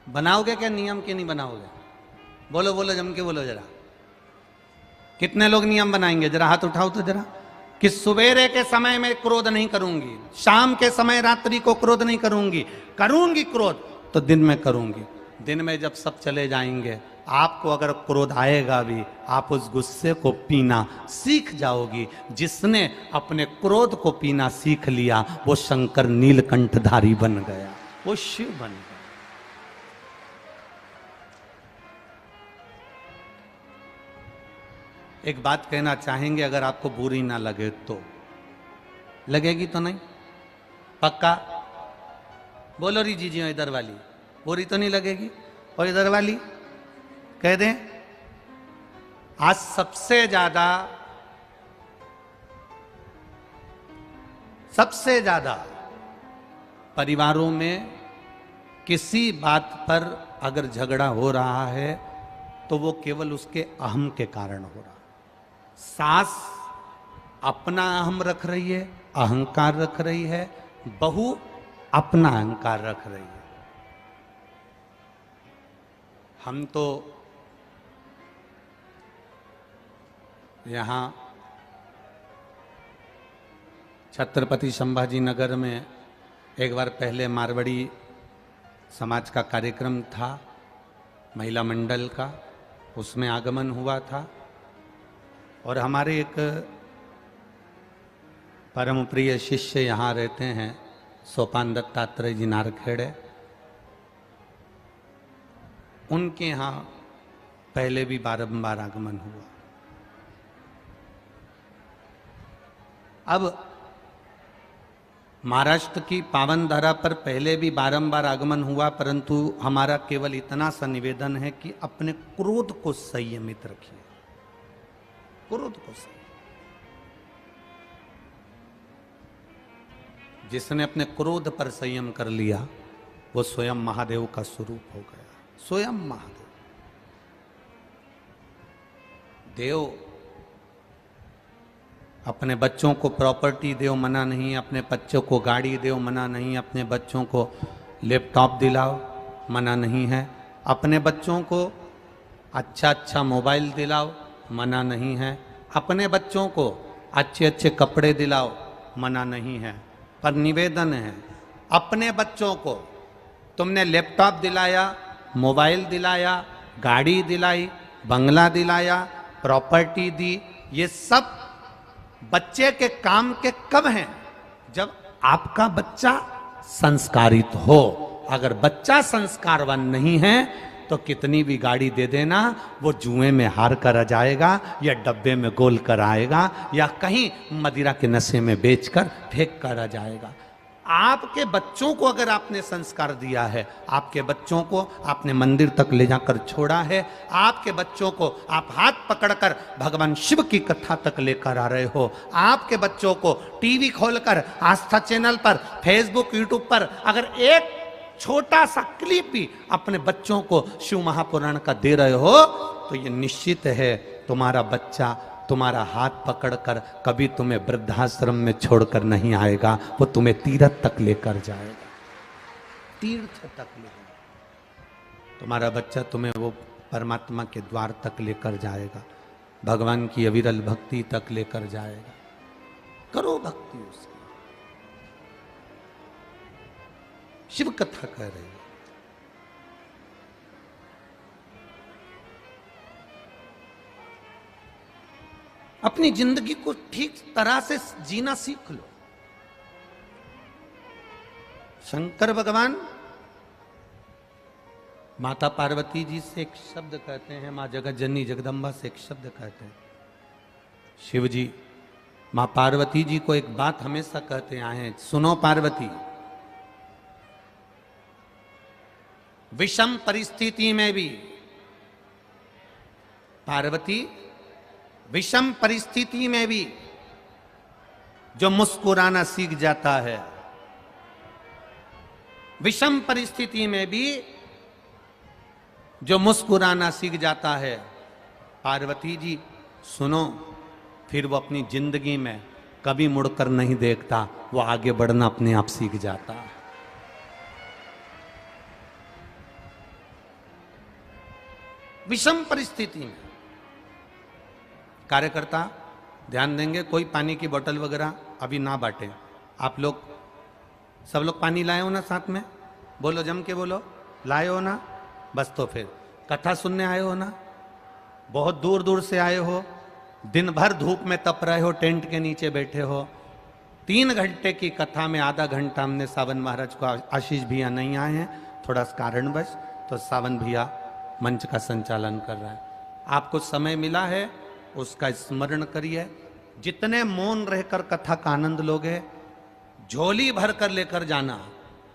बनाओगे क्या नियम कि नहीं बनाओगे? बोलो बोलो जम के बोलो जरा, कितने लोग नियम बनाएंगे? जरा हाथ उठाओ तो जरा, कि सवेरे के समय में क्रोध नहीं करूंगी, शाम के समय रात्रि को क्रोध नहीं करूंगी, करूंगी क्रोध तो दिन में करूंगी। दिन में जब सब चले जाएंगे, आपको अगर क्रोध आएगा भी, आप उस गुस्से को पीना सीख जाओगी। जिसने अपने क्रोध को पीना सीख लिया वो शंकर नीलकंठधारी बन गया, वो शिव बन गया। एक बात कहना चाहेंगे, अगर आपको बुरी ना लगे तो, लगेगी तो नहीं? पक्का बोलो री जीजी, इधर वाली बुरी तो नहीं लगेगी, और इधर वाली कह दें। आज सबसे ज्यादा परिवारों में किसी बात पर अगर झगड़ा हो रहा है तो वो केवल उसके अहम के कारण हो रहा है। सास अपना अहम रख रही है, अहंकार रख रही है, बहू अपना अहंकार रख रही है। हम तो यहाँ छत्रपति संभाजी नगर में एक बार पहले मारवाड़ी समाज का कार्यक्रम था, महिला मंडल का, उसमें आगमन हुआ था, और हमारे एक परम प्रिय शिष्य यहाँ रहते हैं, सोपान दत्तात्रेय जी नारखेड़े, उनके यहाँ पहले भी बारंबार आगमन हुआ। अब महाराष्ट्र की पावन धरा पर पहले भी बारंबार आगमन हुआ, परंतु हमारा केवल इतना सा निवेदन है कि अपने क्रोध को संयमित रखिए, क्रोध को संयमित। जिसने अपने क्रोध पर संयम कर लिया वो स्वयं महादेव का स्वरूप हो गया, स्वयं महादेव। देव अपने बच्चों को प्रॉपर्टी दो मना नहीं, अपने बच्चों को गाड़ी दो मना नहीं, अपने बच्चों को लैपटॉप दिलाओ मना नहीं है, अपने बच्चों को अच्छा अच्छा मोबाइल दिलाओ मना नहीं है, अपने बच्चों को अच्छे अच्छे कपड़े दिलाओ मना नहीं है। पर निवेदन है, अपने बच्चों को तुमने लैपटॉप दिलाया, मोबाइल दिलाया, गाड़ी दिलाई, बंगला दिलाया, प्रॉपर्टी दी, ये सब बच्चे के काम के कब हैं? जब आपका बच्चा संस्कारित हो। अगर बच्चा संस्कारवान नहीं है तो कितनी भी गाड़ी दे देना, वो जुए में हार कर आ जाएगा या डब्बे में गोल कर आएगा या कहीं मदिरा के नशे में बेचकर फेंक कर आ जाएगा। आपके बच्चों को अगर आपने संस्कार दिया है, आपके बच्चों को आपने मंदिर तक ले जाकर छोड़ा है, आपके बच्चों को आप हाथ पकड़कर भगवान शिव की कथा तक लेकर आ रहे हो, आपके बच्चों को टीवी खोलकर आस्था चैनल पर, फेसबुक, यूट्यूब पर अगर एक छोटा सा क्लिप भी अपने बच्चों को शिव महापुराण का दे रहे हो तो ये निश्चित है तुम्हारा बच्चा तुम्हारा हाथ पकड़कर कभी तुम्हें वृद्धाश्रम में छोड़कर नहीं आएगा, वो तुम्हें तीर्थ तक लेकर जाएगा, तीर्थ तक लेकर तुम्हारा बच्चा तुम्हें वो परमात्मा के द्वार तक लेकर जाएगा, भगवान की अविरल भक्ति तक लेकर जाएगा। करो भक्ति उसकी। शिव कथा कह रही है। अपनी जिंदगी को ठीक तरह से जीना सीख लो। शंकर भगवान माता पार्वती जी से एक शब्द कहते हैं, मां जगत जननी जगदम्बा से एक शब्द कहते हैं। शिव जी मां पार्वती जी को एक बात हमेशा कहते आए हैं, सुनो पार्वती, विषम परिस्थिति में भी पार्वती, विषम परिस्थिति में भी जो मुस्कुराना सीख जाता है, विषम परिस्थिति में भी जो मुस्कुराना सीख जाता है, पार्वती जी सुनो, फिर वो अपनी जिंदगी में कभी मुड़कर नहीं देखता, वो आगे बढ़ना अपने आप सीख जाता है। विषम परिस्थिति में कार्यकर्ता ध्यान देंगे, कोई पानी की बोतल वगैरह अभी ना बांटे। आप लोग सब लोग पानी लाए हो ना साथ में? बोलो, जम के बोलो, लाए हो ना? बस तो फिर कथा सुनने आए हो ना? बहुत दूर दूर से आए हो, दिन भर धूप में तप रहे हो, टेंट के नीचे बैठे हो। 3 घंटे की कथा में आधा घंटा हमने सावन महाराज को, आशीष भैया नहीं आए हैं थोड़ा कारणवश, तो सावन भैया मंच का संचालन कर रहा है। आपको समय मिला है उसका स्मरण करिए। जितने मौन रहकर कथा का आनंद लोगे, झोली भर कर लेकर जाना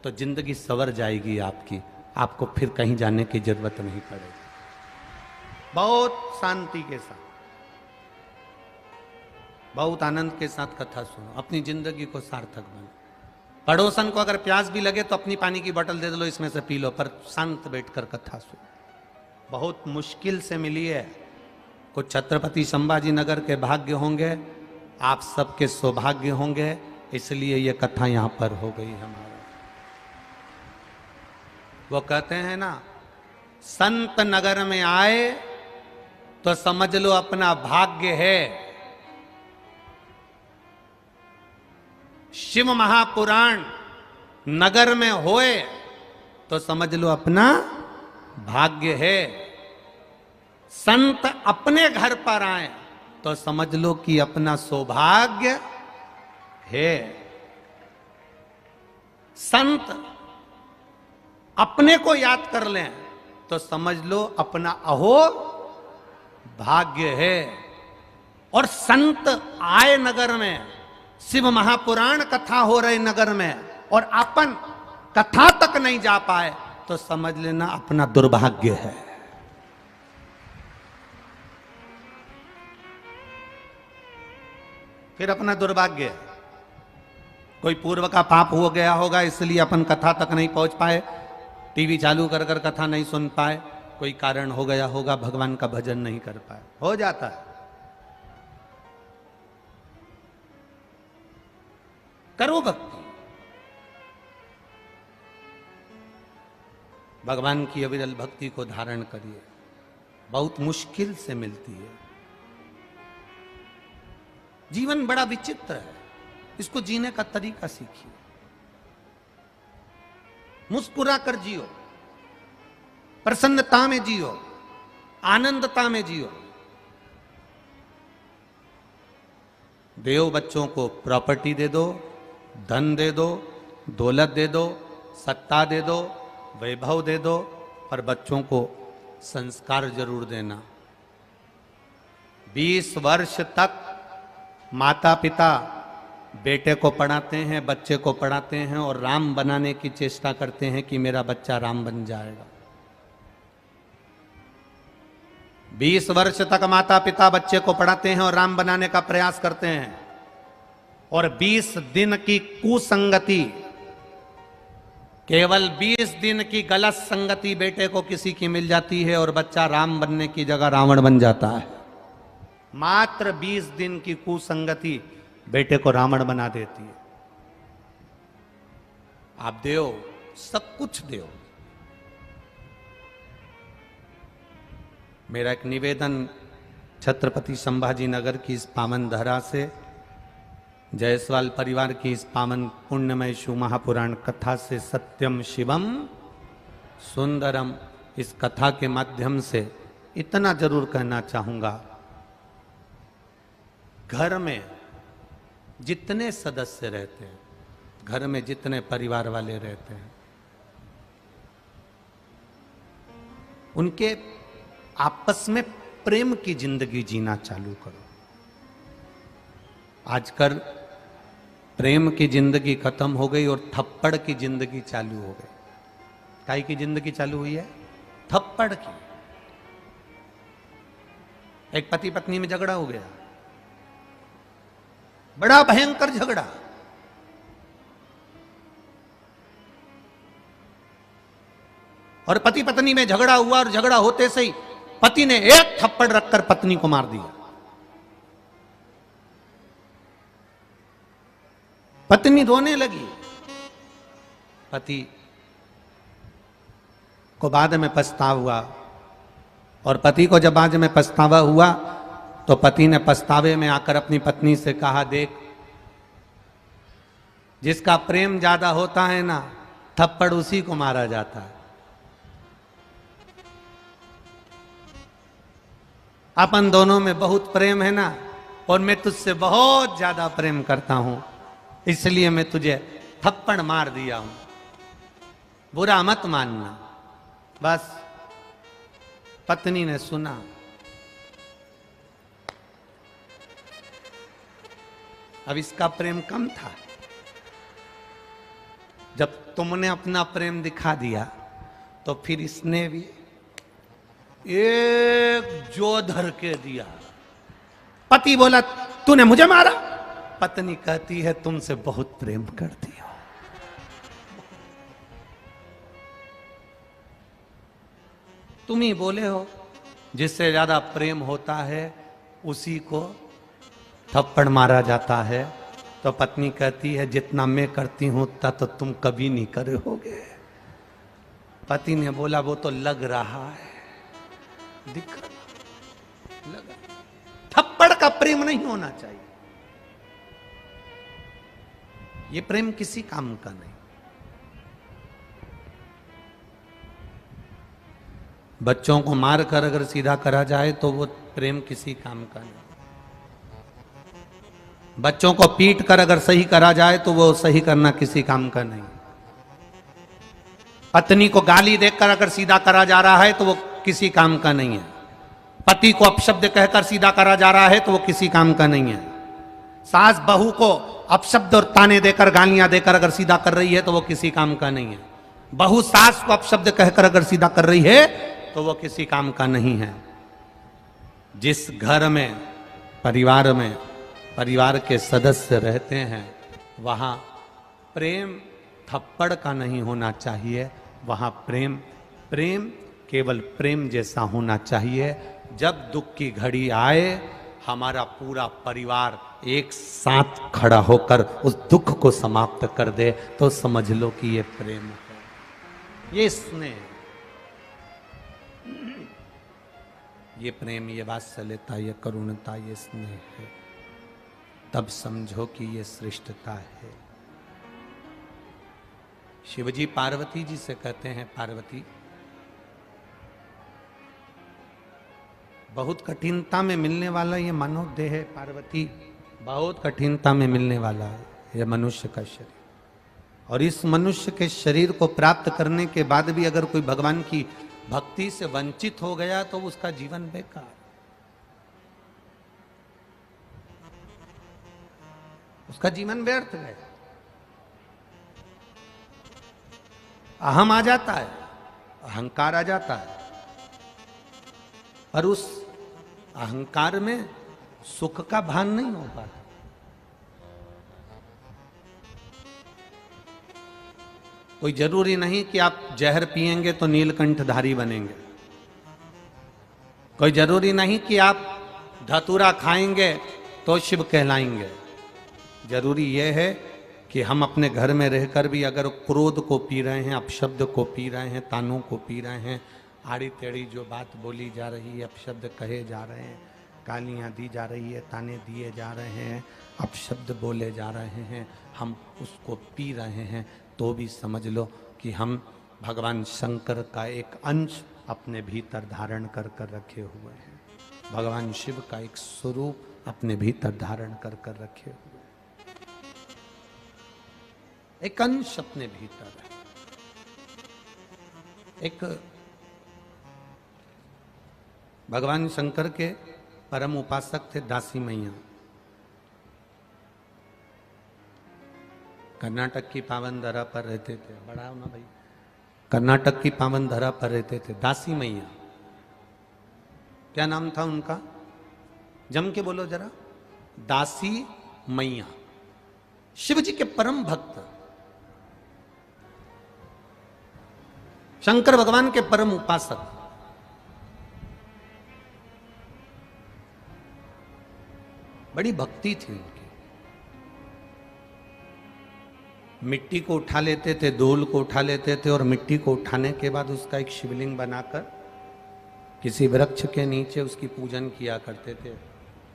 तो जिंदगी संवर जाएगी आपकी, आपको फिर कहीं जाने की जरूरत नहीं पड़ेगी। बहुत शांति के साथ, बहुत आनंद के साथ कथा सुनो, अपनी जिंदगी को सार्थक बनो। पड़ोसन को अगर प्यास भी लगे तो अपनी पानी की बोतल दे दो, इसमें से पी लो, पर शांत बैठकर कथा सुनो। बहुत मुश्किल से मिली है। कुछ छत्रपति संभाजी नगर के भाग्य होंगे, आप सबके सौभाग्य होंगे, इसलिए ये कथा यहां पर हो गई हमारा। वो कहते हैं ना, संत नगर में आए तो समझ लो अपना भाग्य है। शिव महापुराण नगर में होए तो समझ लो अपना भाग्य है। संत अपने घर पर आए तो समझ लो कि अपना सौभाग्य है। संत अपने को याद कर लें तो समझ लो अपना अहो भाग्य है। और संत आए नगर में, शिव महापुराण कथा हो रहे नगर में और अपन कथा तक नहीं जा पाए तो समझ लेना अपना दुर्भाग्य है। फिर अपना दुर्भाग्य है। कोई पूर्व का पाप हो गया होगा इसलिए अपन कथा तक नहीं पहुंच पाए, टीवी चालू कर कर कथा नहीं सुन पाए, कोई कारण हो गया होगा, भगवान का भजन नहीं कर पाए, हो जाता है। करो भक्ति, भगवान की अविरल भक्ति को धारण करिए, बहुत मुश्किल से मिलती है। जीवन बड़ा विचित्र है, इसको जीने का तरीका सीखिए। मुस्कुरा कर जियो, प्रसन्नता में जियो, आनंदता में जियो। देव बच्चों को प्रॉपर्टी दे दो, धन दे दो, दौलत दे दो, सत्ता दे दो, वैभव दे दो, पर बच्चों को संस्कार जरूर देना। 20 वर्ष तक माता पिता बेटे को पढ़ाते हैं, बच्चे को पढ़ाते हैं और राम बनाने की चेष्टा करते हैं कि मेरा बच्चा राम बन जाएगा। 20 वर्ष तक माता पिता बच्चे को पढ़ाते हैं और राम बनाने का प्रयास करते हैं, और 20 दिन की कुसंगति, केवल 20 दिन की गलत संगति बेटे को किसी की मिल जाती है और बच्चा राम बनने की जगह रावण बन जाता है। मात्र 20 दिन की कुसंगति बेटे को रावण बना देती है। आप देओ, सब कुछ देओ। मेरा एक निवेदन छत्रपति संभाजी नगर की इस पावन धरा से, जायसवाल परिवार की इस पावन पुण्यमय शिव महापुराण कथा से, सत्यम शिवम सुंदरम, इस कथा के माध्यम से इतना जरूर कहना चाहूंगा, घर में जितने सदस्य रहते हैं, घर में जितने परिवार वाले रहते हैं, उनके आपस में प्रेम की जिंदगी जीना चालू करो। आजकल प्रेम की जिंदगी खत्म हो गई और थप्पड़ की जिंदगी चालू हो गई। काई की जिंदगी चालू हुई है? थप्पड़ की। एक पति पत्नी में झगड़ा हो गया, बड़ा भयंकर झगड़ा, और पति पत्नी में झगड़ा हुआ और झगड़ा होते से ही पति ने एक थप्पड़ रखकर पत्नी को मार दिया। पत्नी रोने लगी, पति को बाद में पछतावा हुआ, और पति को जब बाद में पछतावा हुआ तो पति ने पछतावे में आकर अपनी पत्नी से कहा, देख, जिसका प्रेम ज्यादा होता है ना, थप्पड़ उसी को मारा जाता है। अपन दोनों में बहुत प्रेम है ना, और मैं तुझसे बहुत ज्यादा प्रेम करता हूं, इसलिए मैं तुझे थप्पड़ मार दिया हूं, बुरा मत मानना। बस पत्नी ने सुना, अब इसका प्रेम कम था। जब तुमने अपना प्रेम दिखा दिया तो फिर इसने भी एक जो धर के दिया। पति बोला, तूने मुझे मारा? पत्नी कहती है, तुमसे बहुत प्रेम करती हो। तुम ही बोले हो, जिससे ज्यादा प्रेम होता है उसी को थप्पड़ मारा जाता है। तो पत्नी कहती है, जितना मैं करती हूं उतना तो तुम कभी नहीं करे होगे। पति ने बोला, वो तो लग रहा है, दिख रहा, लगा। थप्पड़ का प्रेम नहीं होना चाहिए, ये प्रेम किसी काम का नहीं। बच्चों को मार कर अगर सीधा करा जाए तो वो प्रेम किसी काम का नहीं। बच्चों को पीट कर अगर सही करा जाए तो वो सही करना किसी काम का नहीं। पत्नी को गाली देकर अगर सीधा करा जा रहा है तो वो किसी काम का नहीं है। पति को अपशब्द कहकर सीधा करा जा रहा है तो वो किसी काम का नहीं है। सास बहू को अपशब्द और ताने देकर, गालियां देकर अगर सीधा कर रही है तो वो किसी काम का नहीं है। बहू सास को अपशब्द कहकर अगर सीधा कर रही है तो वो किसी काम का नहीं है। जिस घर में, परिवार के सदस्य रहते हैं, वहां प्रेम थप्पड़ का नहीं होना चाहिए। वहां प्रेम केवल प्रेम जैसा होना चाहिए। जब दुख की घड़ी आए, हमारा पूरा परिवार एक साथ खड़ा होकर उस दुख को समाप्त कर दे, तो समझ लो कि ये प्रेम है, ये स्नेह, ये प्रेम, ये वात्सल्यता, ये करुणता, ये स्नेह है। तब समझो कि ये श्रेष्ठता है। शिवजी पार्वती जी से कहते हैं, पार्वती, बहुत कठिनता में मिलने वाला ये मानव देह है पार्वती, बहुत कठिनता में मिलने वाला है ये मनुष्य का शरीर। और इस मनुष्य के शरीर को प्राप्त करने के बाद भी अगर कोई भगवान की भक्ति से वंचित हो गया तो उसका जीवन बेकार, उसका जीवन व्यर्थ गया। अहम आ जाता है, अहंकार आ जाता है, पर उस अहंकार में सुख का भान नहीं हो पाता। कोई जरूरी नहीं कि आप जहर पिएंगे तो नीलकंठधारी बनेंगे। कोई जरूरी नहीं कि आप धतूरा खाएंगे तो शिव कहलाएंगे। जरूरी यह है कि हम अपने घर में रहकर भी अगर क्रोध को पी रहे हैं, अपशब्द को पी रहे हैं, तानों को पी रहे हैं, आड़ी टेढ़ी जो बात बोली जा रही है, अपशब्द कहे जा रहे हैं, गालियाँ दी जा रही है, ताने दिए जा रहे हैं, अपशब्द बोले जा रहे हैं, हम उसको पी रहे हैं, तो भी समझ लो कि हम भगवान शंकर का एक अंश अपने भीतर धारण कर कर रखे हुए हैं। भगवान शिव का एक स्वरूप अपने भीतर धारण कर कर रखे हुए हैं। एक अंश अपने भीतर है। एक भगवान शंकर के परम उपासक थे दासी मैया। कर्नाटक की पावन धरा पर रहते थे। बड़ा हो ना भाई, कर्नाटक की पावन धरा पर रहते थे दासी मैया। क्या नाम था उनका? जम के बोलो जरा। दासी मैया, शिव जी के परम भक्त, शंकर भगवान के परम उपासक। बड़ी भक्ति थी उनकी। मिट्टी को उठा लेते थे, धूल को उठा लेते थे, और मिट्टी को उठाने के बाद उसका एक शिवलिंग बनाकर किसी वृक्ष के नीचे उसकी पूजन किया करते थे।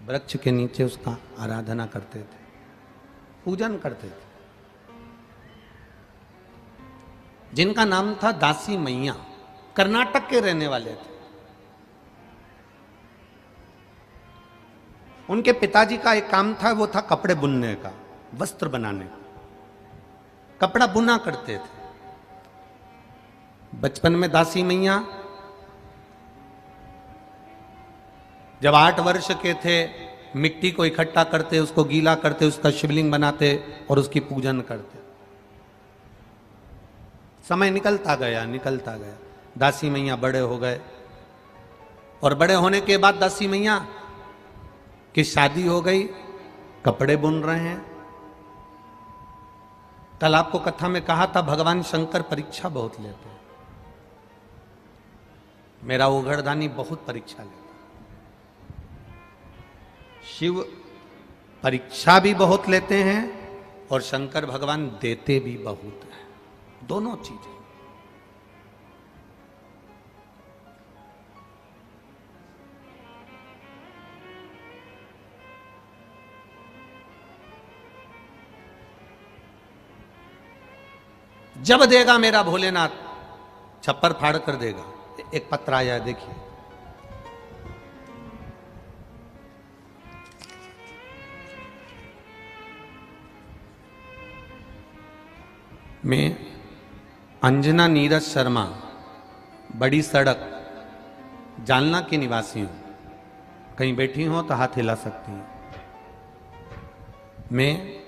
वृक्ष के नीचे उसका आराधना करते थे, पूजन करते थे। जिनका नाम था दासी मैया, कर्नाटक के रहने वाले थे। उनके पिताजी का एक काम था, वो था कपड़े बुनने का, वस्त्र बनाने का। कपड़ा बुना करते थे। बचपन में दासी मैया जब 8 वर्ष के थे, मिट्टी को इकट्ठा करते, उसको गीला करते, उसका शिवलिंग बनाते और उसकी पूजन करते। समय निकलता गया। दासी मैया बड़े हो गए, और बड़े होने के बाद दासी मैया की शादी हो गई, कपड़े बुन रहे हैं। कल आपको कथा में कहा था, भगवान शंकर परीक्षा बहुत लेते हैं। मेरा उघड़दानी बहुत परीक्षा लेता। शिव परीक्षा भी बहुत लेते हैं और शंकर भगवान देते भी बहुत हैं। दोनों चीजें। जब देगा मेरा भोलेनाथ, छप्पर फाड़ कर देगा। एक पत्र आया है, देखिए। मैं अंजना नीरज शर्मा, बड़ी सड़क, जालना की निवासी हूं। कहीं बैठी हो तो हाथ हिला सकती हैं। मैं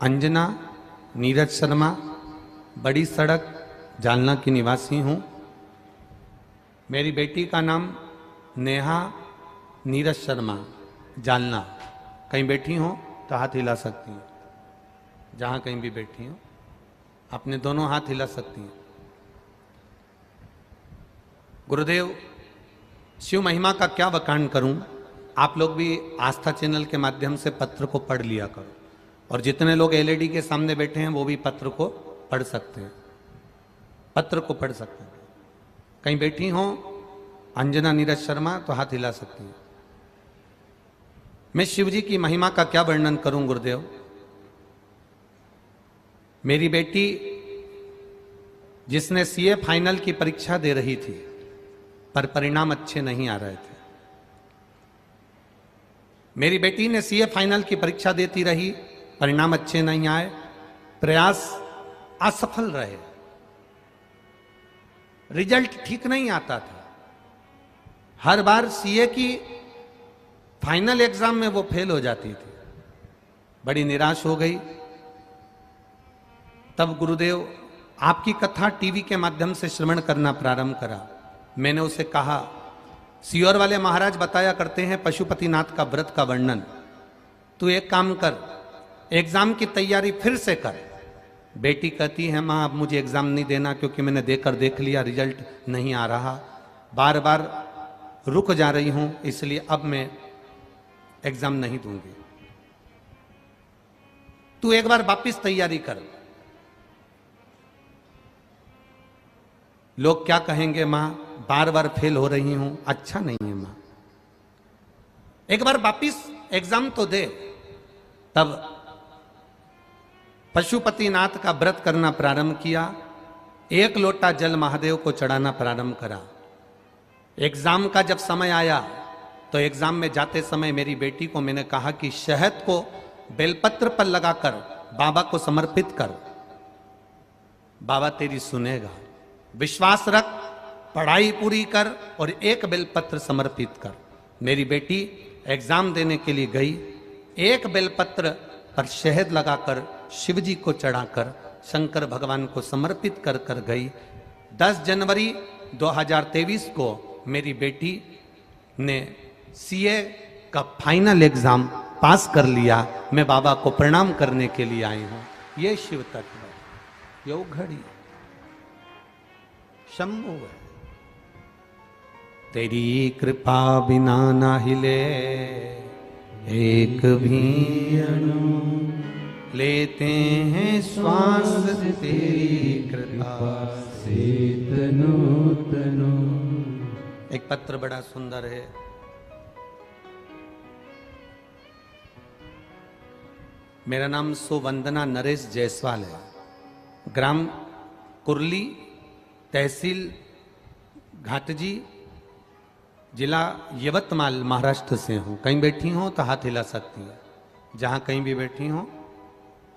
अंजना नीरज शर्मा, बड़ी सड़क, जालना की निवासी हूँ। मेरी बेटी का नाम नेहा नीरज शर्मा, जालना। कहीं बैठी हो तो हाथ हिला सकती हैं, जहाँ कहीं भी बैठी हो अपने दोनों हाथ हिला सकती हैं। गुरुदेव, शिव महिमा का क्या बखान करूं। आप लोग भी आस्था चैनल के माध्यम से पत्र को पढ़ लिया करो, और जितने लोग एलईडी के सामने बैठे हैं वो भी पत्र को पढ़ सकते हैं, पत्र को पढ़ सकते हैं। कहीं बैठी हो अंजना नीरज शर्मा तो हाथ हिला सकती हैं। मैं शिव जी की महिमा का क्या वर्णन करूं गुरुदेव। मेरी बेटी जिसने सीए फाइनल की परीक्षा दे रही थी, पर परिणाम अच्छे नहीं आ रहे थे। मेरी बेटी ने सीए फाइनल की परीक्षा देती रही, परिणाम अच्छे नहीं आए, प्रयास असफल रहे, रिजल्ट ठीक नहीं आता था। हर बार सीए की फाइनल एग्जाम में वो फेल हो जाती थी। बड़ी निराश हो गई। तब गुरुदेव आपकी कथा टीवी के माध्यम से श्रवण करना प्रारंभ करा। मैंने उसे कहा, सियोर वाले महाराज बताया करते हैं पशुपतिनाथ का व्रत का वर्णन, तू एक काम कर, एग्जाम की तैयारी फिर से कर। बेटी कहती है, माँ अब मुझे एग्जाम नहीं देना क्योंकि मैंने देख लिया, रिजल्ट नहीं आ रहा, बार बार रुक जा रही हूं, इसलिए अब मैं एग्जाम नहीं दूंगी। तू एक बार वापिस तैयारी कर। लोग क्या कहेंगे, मां बार बार फेल हो रही हूं, अच्छा नहीं है मां, एक बार वापिस एग्जाम तो दे। तब पशुपतिनाथ का व्रत करना प्रारंभ किया। एक लोटा जल महादेव को चढ़ाना प्रारंभ करा। एग्जाम का जब समय आया तो एग्जाम में जाते समय मेरी बेटी को मैंने कहा कि शहद को बेलपत्र पर लगाकर बाबा को समर्पित कर, बाबा तेरी सुनेगा। विश्वास रख, पढ़ाई पूरी कर और एक बेलपत्र समर्पित कर। मेरी बेटी एग्जाम देने के लिए गई, एक बेलपत्र पर शहद लगाकर शिव जी को चढ़ाकर शंकर भगवान को समर्पित कर कर गई। 10 जनवरी 2023 को मेरी बेटी ने सीए का फाइनल एग्जाम पास कर लिया। मैं बाबा को प्रणाम करने के लिए आई हूं। ये शिव तत्व, यो घड़ी शंभु है। तेरी कृपा बिना ना हिले एक भी अणु, लेते हैं श्वास तेरी कृपा से तनु तनु। एक पत्र बड़ा सुंदर है। मेरा नाम सुवंदना नरेश जायसवाल है। ग्राम कुरली, तहसील घाटजी, जिला यवतमाल, महाराष्ट्र से हूँ। कहीं बैठी हो तो हाथ हिला सकती है, जहाँ कहीं भी बैठी हो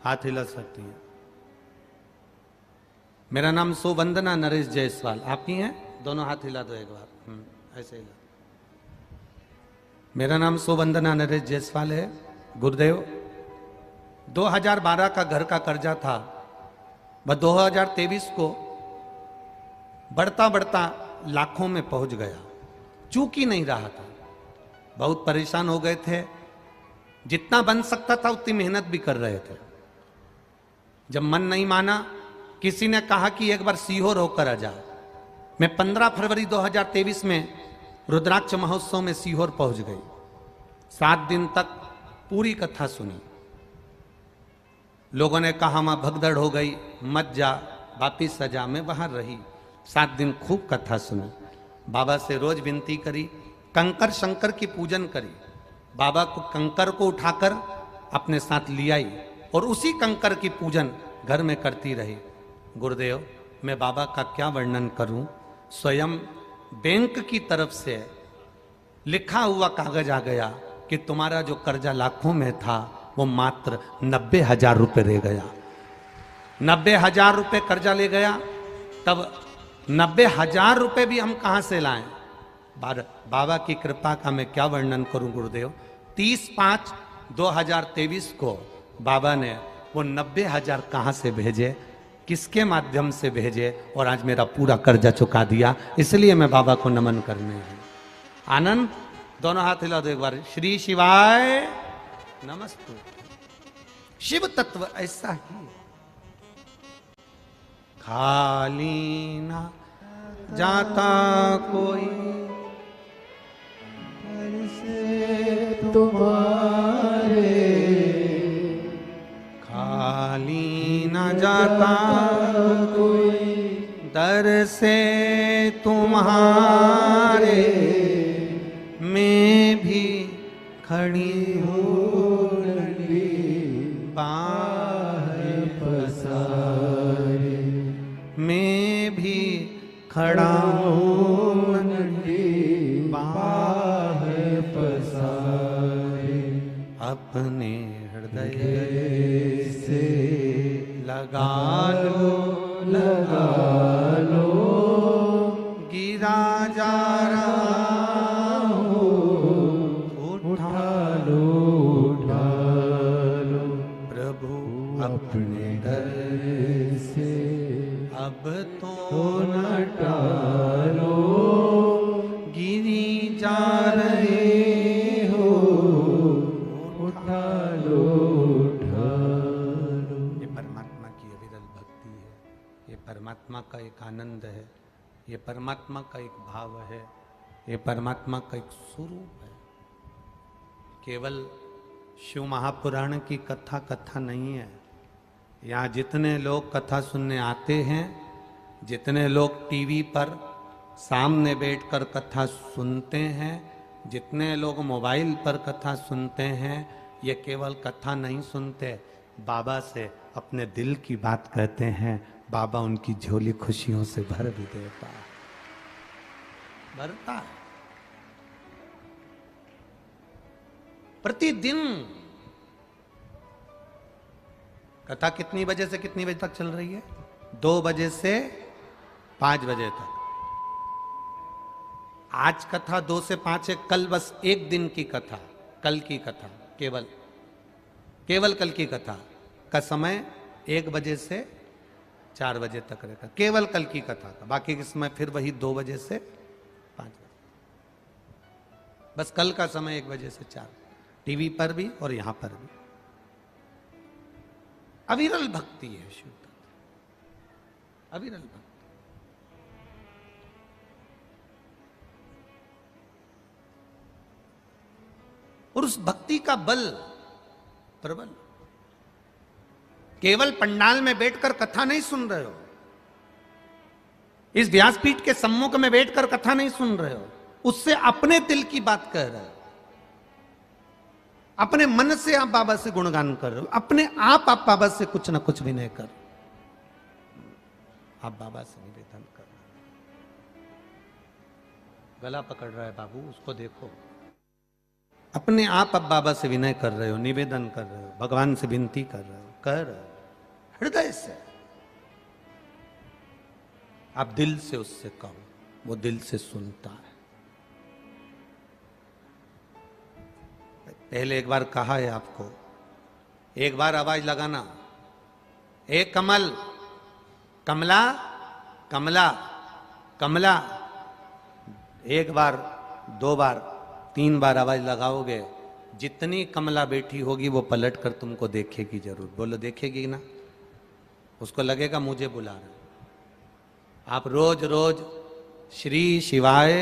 हाथ हिला सकती है। मेरा नाम सुवंदना नरेश जायसवाल। आपकी हैं? दोनों हाथ हिला दो एक बार, ऐसे हिला। मेरा नाम सुवंदना नरेश जायसवाल है। गुरुदेव, 2012 का घर का कर्जा था, वह 2023 को बढ़ता बढ़ता लाखों में पहुंच गया। चूक ही नहीं रहा था। बहुत परेशान हो गए थे। जितना बन सकता था उतनी मेहनत भी कर रहे थे। जब मन नहीं माना, किसी ने कहा कि एक बार सीहोर होकर आ जा। मैं 15 फरवरी 2023 में रुद्राक्ष महोत्सव में सीहोर पहुंच गई। 7 दिन तक पूरी कथा सुनी। लोगों ने कहा मां भगदड़ हो गई, मत जा, वापिस आ जा। मैं बाहर रही। 7 दिन खूब कथा सुनी। बाबा से रोज विनती करी, कंकर शंकर की पूजन करी। बाबा को कंकर को उठाकर अपने साथ ले आई और उसी कंकर की पूजन घर में करती रही। गुरुदेव, मैं बाबा का क्या वर्णन करूं। स्वयं बैंक की तरफ से लिखा हुआ कागज आ गया कि तुम्हारा जो कर्जा लाखों में था वो मात्र 90,000 रुपये रह गया। 90,000 रुपये कर्जा ले गया। तब 90,000 रुपये भी हम कहां से लाएं। बाबा की कृपा का मैं क्या वर्णन करूं गुरुदेव। 30/5/2023 को बाबा ने वो 90,000 कहाँ से भेजे, किसके माध्यम से भेजे, और आज मेरा पूरा कर्जा चुका दिया, इसलिए मैं बाबा को नमन करने हूं। आनंद, दोनों हाथ हिला दो एक बार। श्री शिवाय नमस्तु। शिव तत्व ऐसा ही, खाली ना जाता कोई से तुम्हारे, खाली ना जाता कोई दर से तुम्हारे, मैं भी खड़ी हूँ बाहें पसारे, मैं भी खड़ा हूँ बाहें पसारे, अपने हृदय से लगा लो, लगा लो, गिरा जा रहा हूँ, उठा लो उठा लो, प्रभु अपने डर से अब तो न टालो, गिरी जा रहे हो, उठा लो उठा लो। ये परमात्मा की अविरल भक्ति है, ये परमात्मा का एक आनंद है, ये परमात्मा का एक भाव है, ये परमात्मा का एक स्वरूप है। केवल शिव महापुराण की कथा कथा नहीं है। यहाँ जितने लोग कथा सुनने आते हैं, जितने लोग टीवी पर सामने बैठकर कथा सुनते हैं, जितने लोग मोबाइल पर कथा सुनते हैं, ये केवल कथा नहीं सुनते, बाबा से अपने दिल की बात कहते हैं। बाबा उनकी झोली खुशियों से भर भी देता है, भरता है। प्रतिदिन कथा कितनी बजे से कितनी बजे तक चल रही है? 2 बजे से 5 बजे तक। आज कथा 2 से 5 है, कल बस एक दिन की कथा, कल की कथा, केवल कल की कथा का समय 1 बजे से 4 बजे तक रहेगा, केवल कल की कथा का। बाकी के समय फिर वही 2 बजे से 5 बजे, बस कल का समय 1 बजे से 4, टीवी पर भी और यहां पर भी। अविरल भक्ति है शिव तत्व, अविरल भक्ति। और उस भक्ति का बल प्रबल। केवल पंडाल में बैठकर कथा नहीं सुन रहे हो, इस व्यासपीठ के सम्मुख में बैठकर कथा नहीं सुन रहे हो, उससे अपने दिल की बात कह रहे हो, अपने मन से आप बाबा से गुणगान कर रहे हो, अपने आप बाबा से कुछ ना कुछ विनय कर, आप बाबा से निवेदन कर रहे हो। गला पकड़ रहा है बाबू, उसको देखो, अपने आप बाबा से विनय कर रहे हो, निवेदन कर रहे हो, भगवान से विनती कर रहे हो, कर हृदय से। आप दिल से उससे कहो, वो दिल से सुनता है। पहले एक बार कहा है आपको, एक बार आवाज लगाना, ए कमल, कमला, कमला, कमला। एक बार, 2 बार, 3 बार आवाज लगाओगे, जितनी कमला बैठी होगी वो पलट कर तुमको देखेगी जरूर। बोलो देखेगी ना? उसको लगेगा मुझे बुला रहा है। आप रोज रोज श्री शिवाय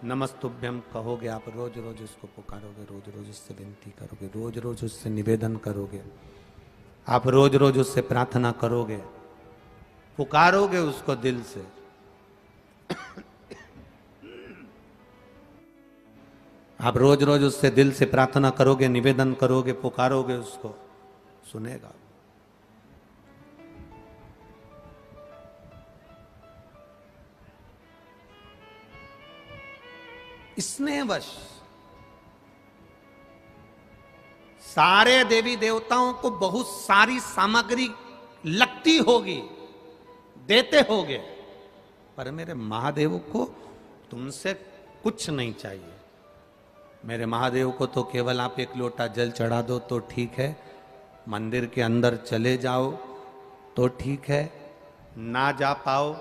नमस्तुभ्यम कहोगे, आप रोज रोज उसको पुकारोगे, रोज रोज उससे विनती करोगे, रोज रोज उससे निवेदन करोगे, आप रोज रोज उससे प्रार्थना करोगे, पुकारोगे उसको दिल से। आप रोज रोज उससे दिल से प्रार्थना करोगे, निवेदन करोगे, पुकारोगे उसको, सुनेगा। स्नेहवश सारे देवी देवताओं को बहुत सारी सामग्री लगती होगी, देते होगे, पर मेरे महादेव को तुमसे कुछ नहीं चाहिए। मेरे महादेव को तो केवल आप 1 लोटा जल चढ़ा दो तो ठीक है, मंदिर के अंदर चले जाओ तो ठीक है, ना जा पाओ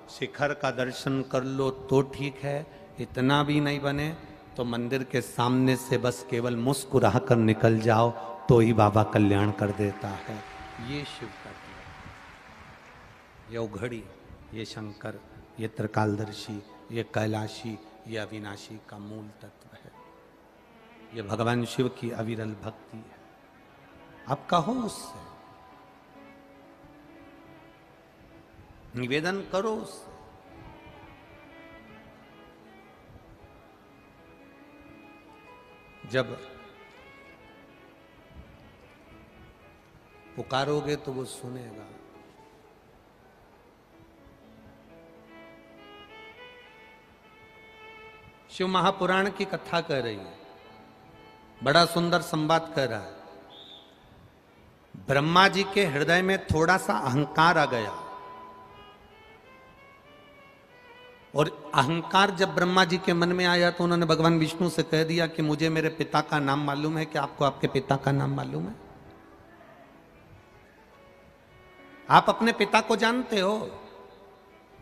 शिखर का दर्शन कर लो तो ठीक है, इतना भी नहीं बने तो मंदिर के सामने से बस केवल मुस्कुरा कर निकल जाओ तो ही बाबा कल्याण कर देता है। ये शिव का ये उघड़ी, ये शंकर, ये त्रिकालदर्शी, ये कैलाशी, ये अविनाशी का मूल तत्व है। ये भगवान शिव की अविरल भक्ति है। आप कहो उससे, निवेदन करो उससे। जब पुकारोगे तो वो सुनेगा। शिव महापुराण की कथा कह रही है, बड़ा सुंदर संवाद कह रहा है। ब्रह्मा जी के हृदय में थोड़ा सा अहंकार आ गया, और अहंकार जब ब्रह्मा जी के मन में आया तो उन्होंने भगवान विष्णु से कह दिया कि मुझे मेरे पिता का नाम मालूम है। कि आपको आपके पिता का नाम मालूम है? आप अपने पिता को जानते हो?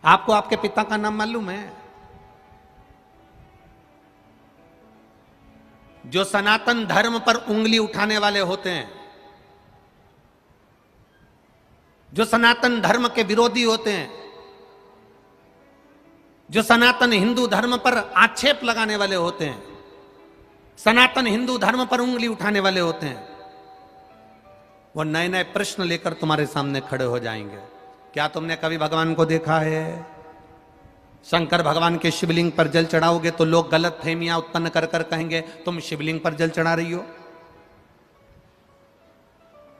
आपको आपके पिता का नाम मालूम है? जो सनातन धर्म पर उंगली उठाने वाले होते हैं, जो सनातन धर्म के विरोधी होते हैं, जो सनातन हिंदू धर्म पर आक्षेप लगाने वाले होते हैं, सनातन हिंदू धर्म पर उंगली उठाने वाले होते हैं, वो नए नए प्रश्न लेकर तुम्हारे सामने खड़े हो जाएंगे। क्या तुमने कभी भगवान को देखा है? शंकर भगवान के शिवलिंग पर जल चढ़ाओगे तो लोग गलत फहमियां उत्पन्न कर कर कहेंगे तुम शिवलिंग पर जल चढ़ा रही हो।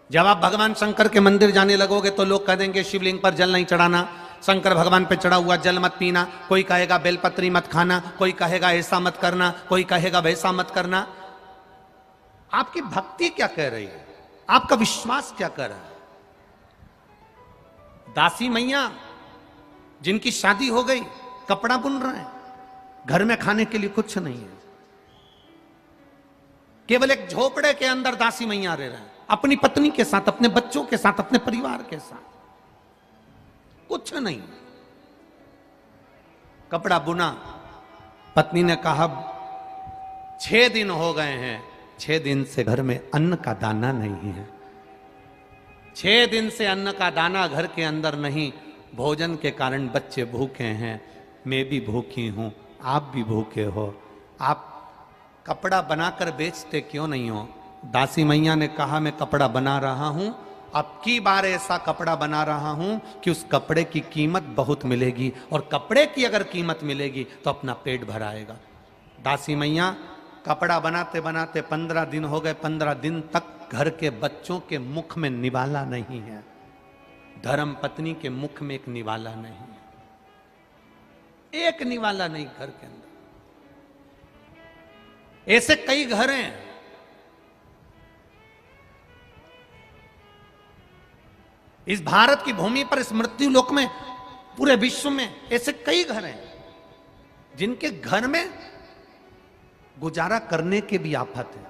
जब आप भगवान शंकर के मंदिर जाने लगोगे तो लोग कह देंगे शिवलिंग पर जल नहीं चढ़ाना, शंकर भगवान पे चढ़ा हुआ जल मत पीना, कोई कहेगा बेलपत्री मत खाना, कोई कहेगा ऐसा मत करना, कोई कहेगा वैसा मत करना। आपकी भक्ति क्या कह रही है? आपका विश्वास क्या कर रहा है? दासी मैया जिनकी शादी हो गई कपड़ा बुन रहे हैं, घर में खाने के लिए कुछ नहीं है, केवल एक झोपड़े के अंदर दासी मैया रह रहे हैं, अपनी पत्नी के साथ, अपने बच्चों के साथ, अपने परिवार के साथ, कुछ नहीं। कपड़ा बुना, पत्नी ने कहा 6 दिन हो गए हैं, 6 दिन से घर में अन्न का दाना नहीं है, 6 दिन से अन्न का दाना घर के अंदर नहीं, भोजन के कारण बच्चे भूखे हैं, मैं भी भूखी हूं, आप भी भूखे हो, आप कपड़ा बनाकर बेचते क्यों नहीं हो? दासी मैया ने कहा मैं कपड़ा बना रहा हूं, अब की बार ऐसा कपड़ा बना रहा हूं कि उस कपड़े की कीमत बहुत मिलेगी, और कपड़े की अगर कीमत मिलेगी तो अपना पेट भराएगा। दासी मैया कपड़ा बनाते बनाते 15 दिन हो गए, 15 दिन तक घर के बच्चों के मुख में निवाला नहीं है, धर्म पत्नी के मुख में एक निवाला नहीं है, एक निवाला नहीं घर के अंदर। ऐसे कई घर हैं। इस भारत की भूमि पर, इस मृत्यु लोक में, पूरे विश्व में ऐसे कई घर हैं जिनके घर में गुजारा करने के भी आफत है।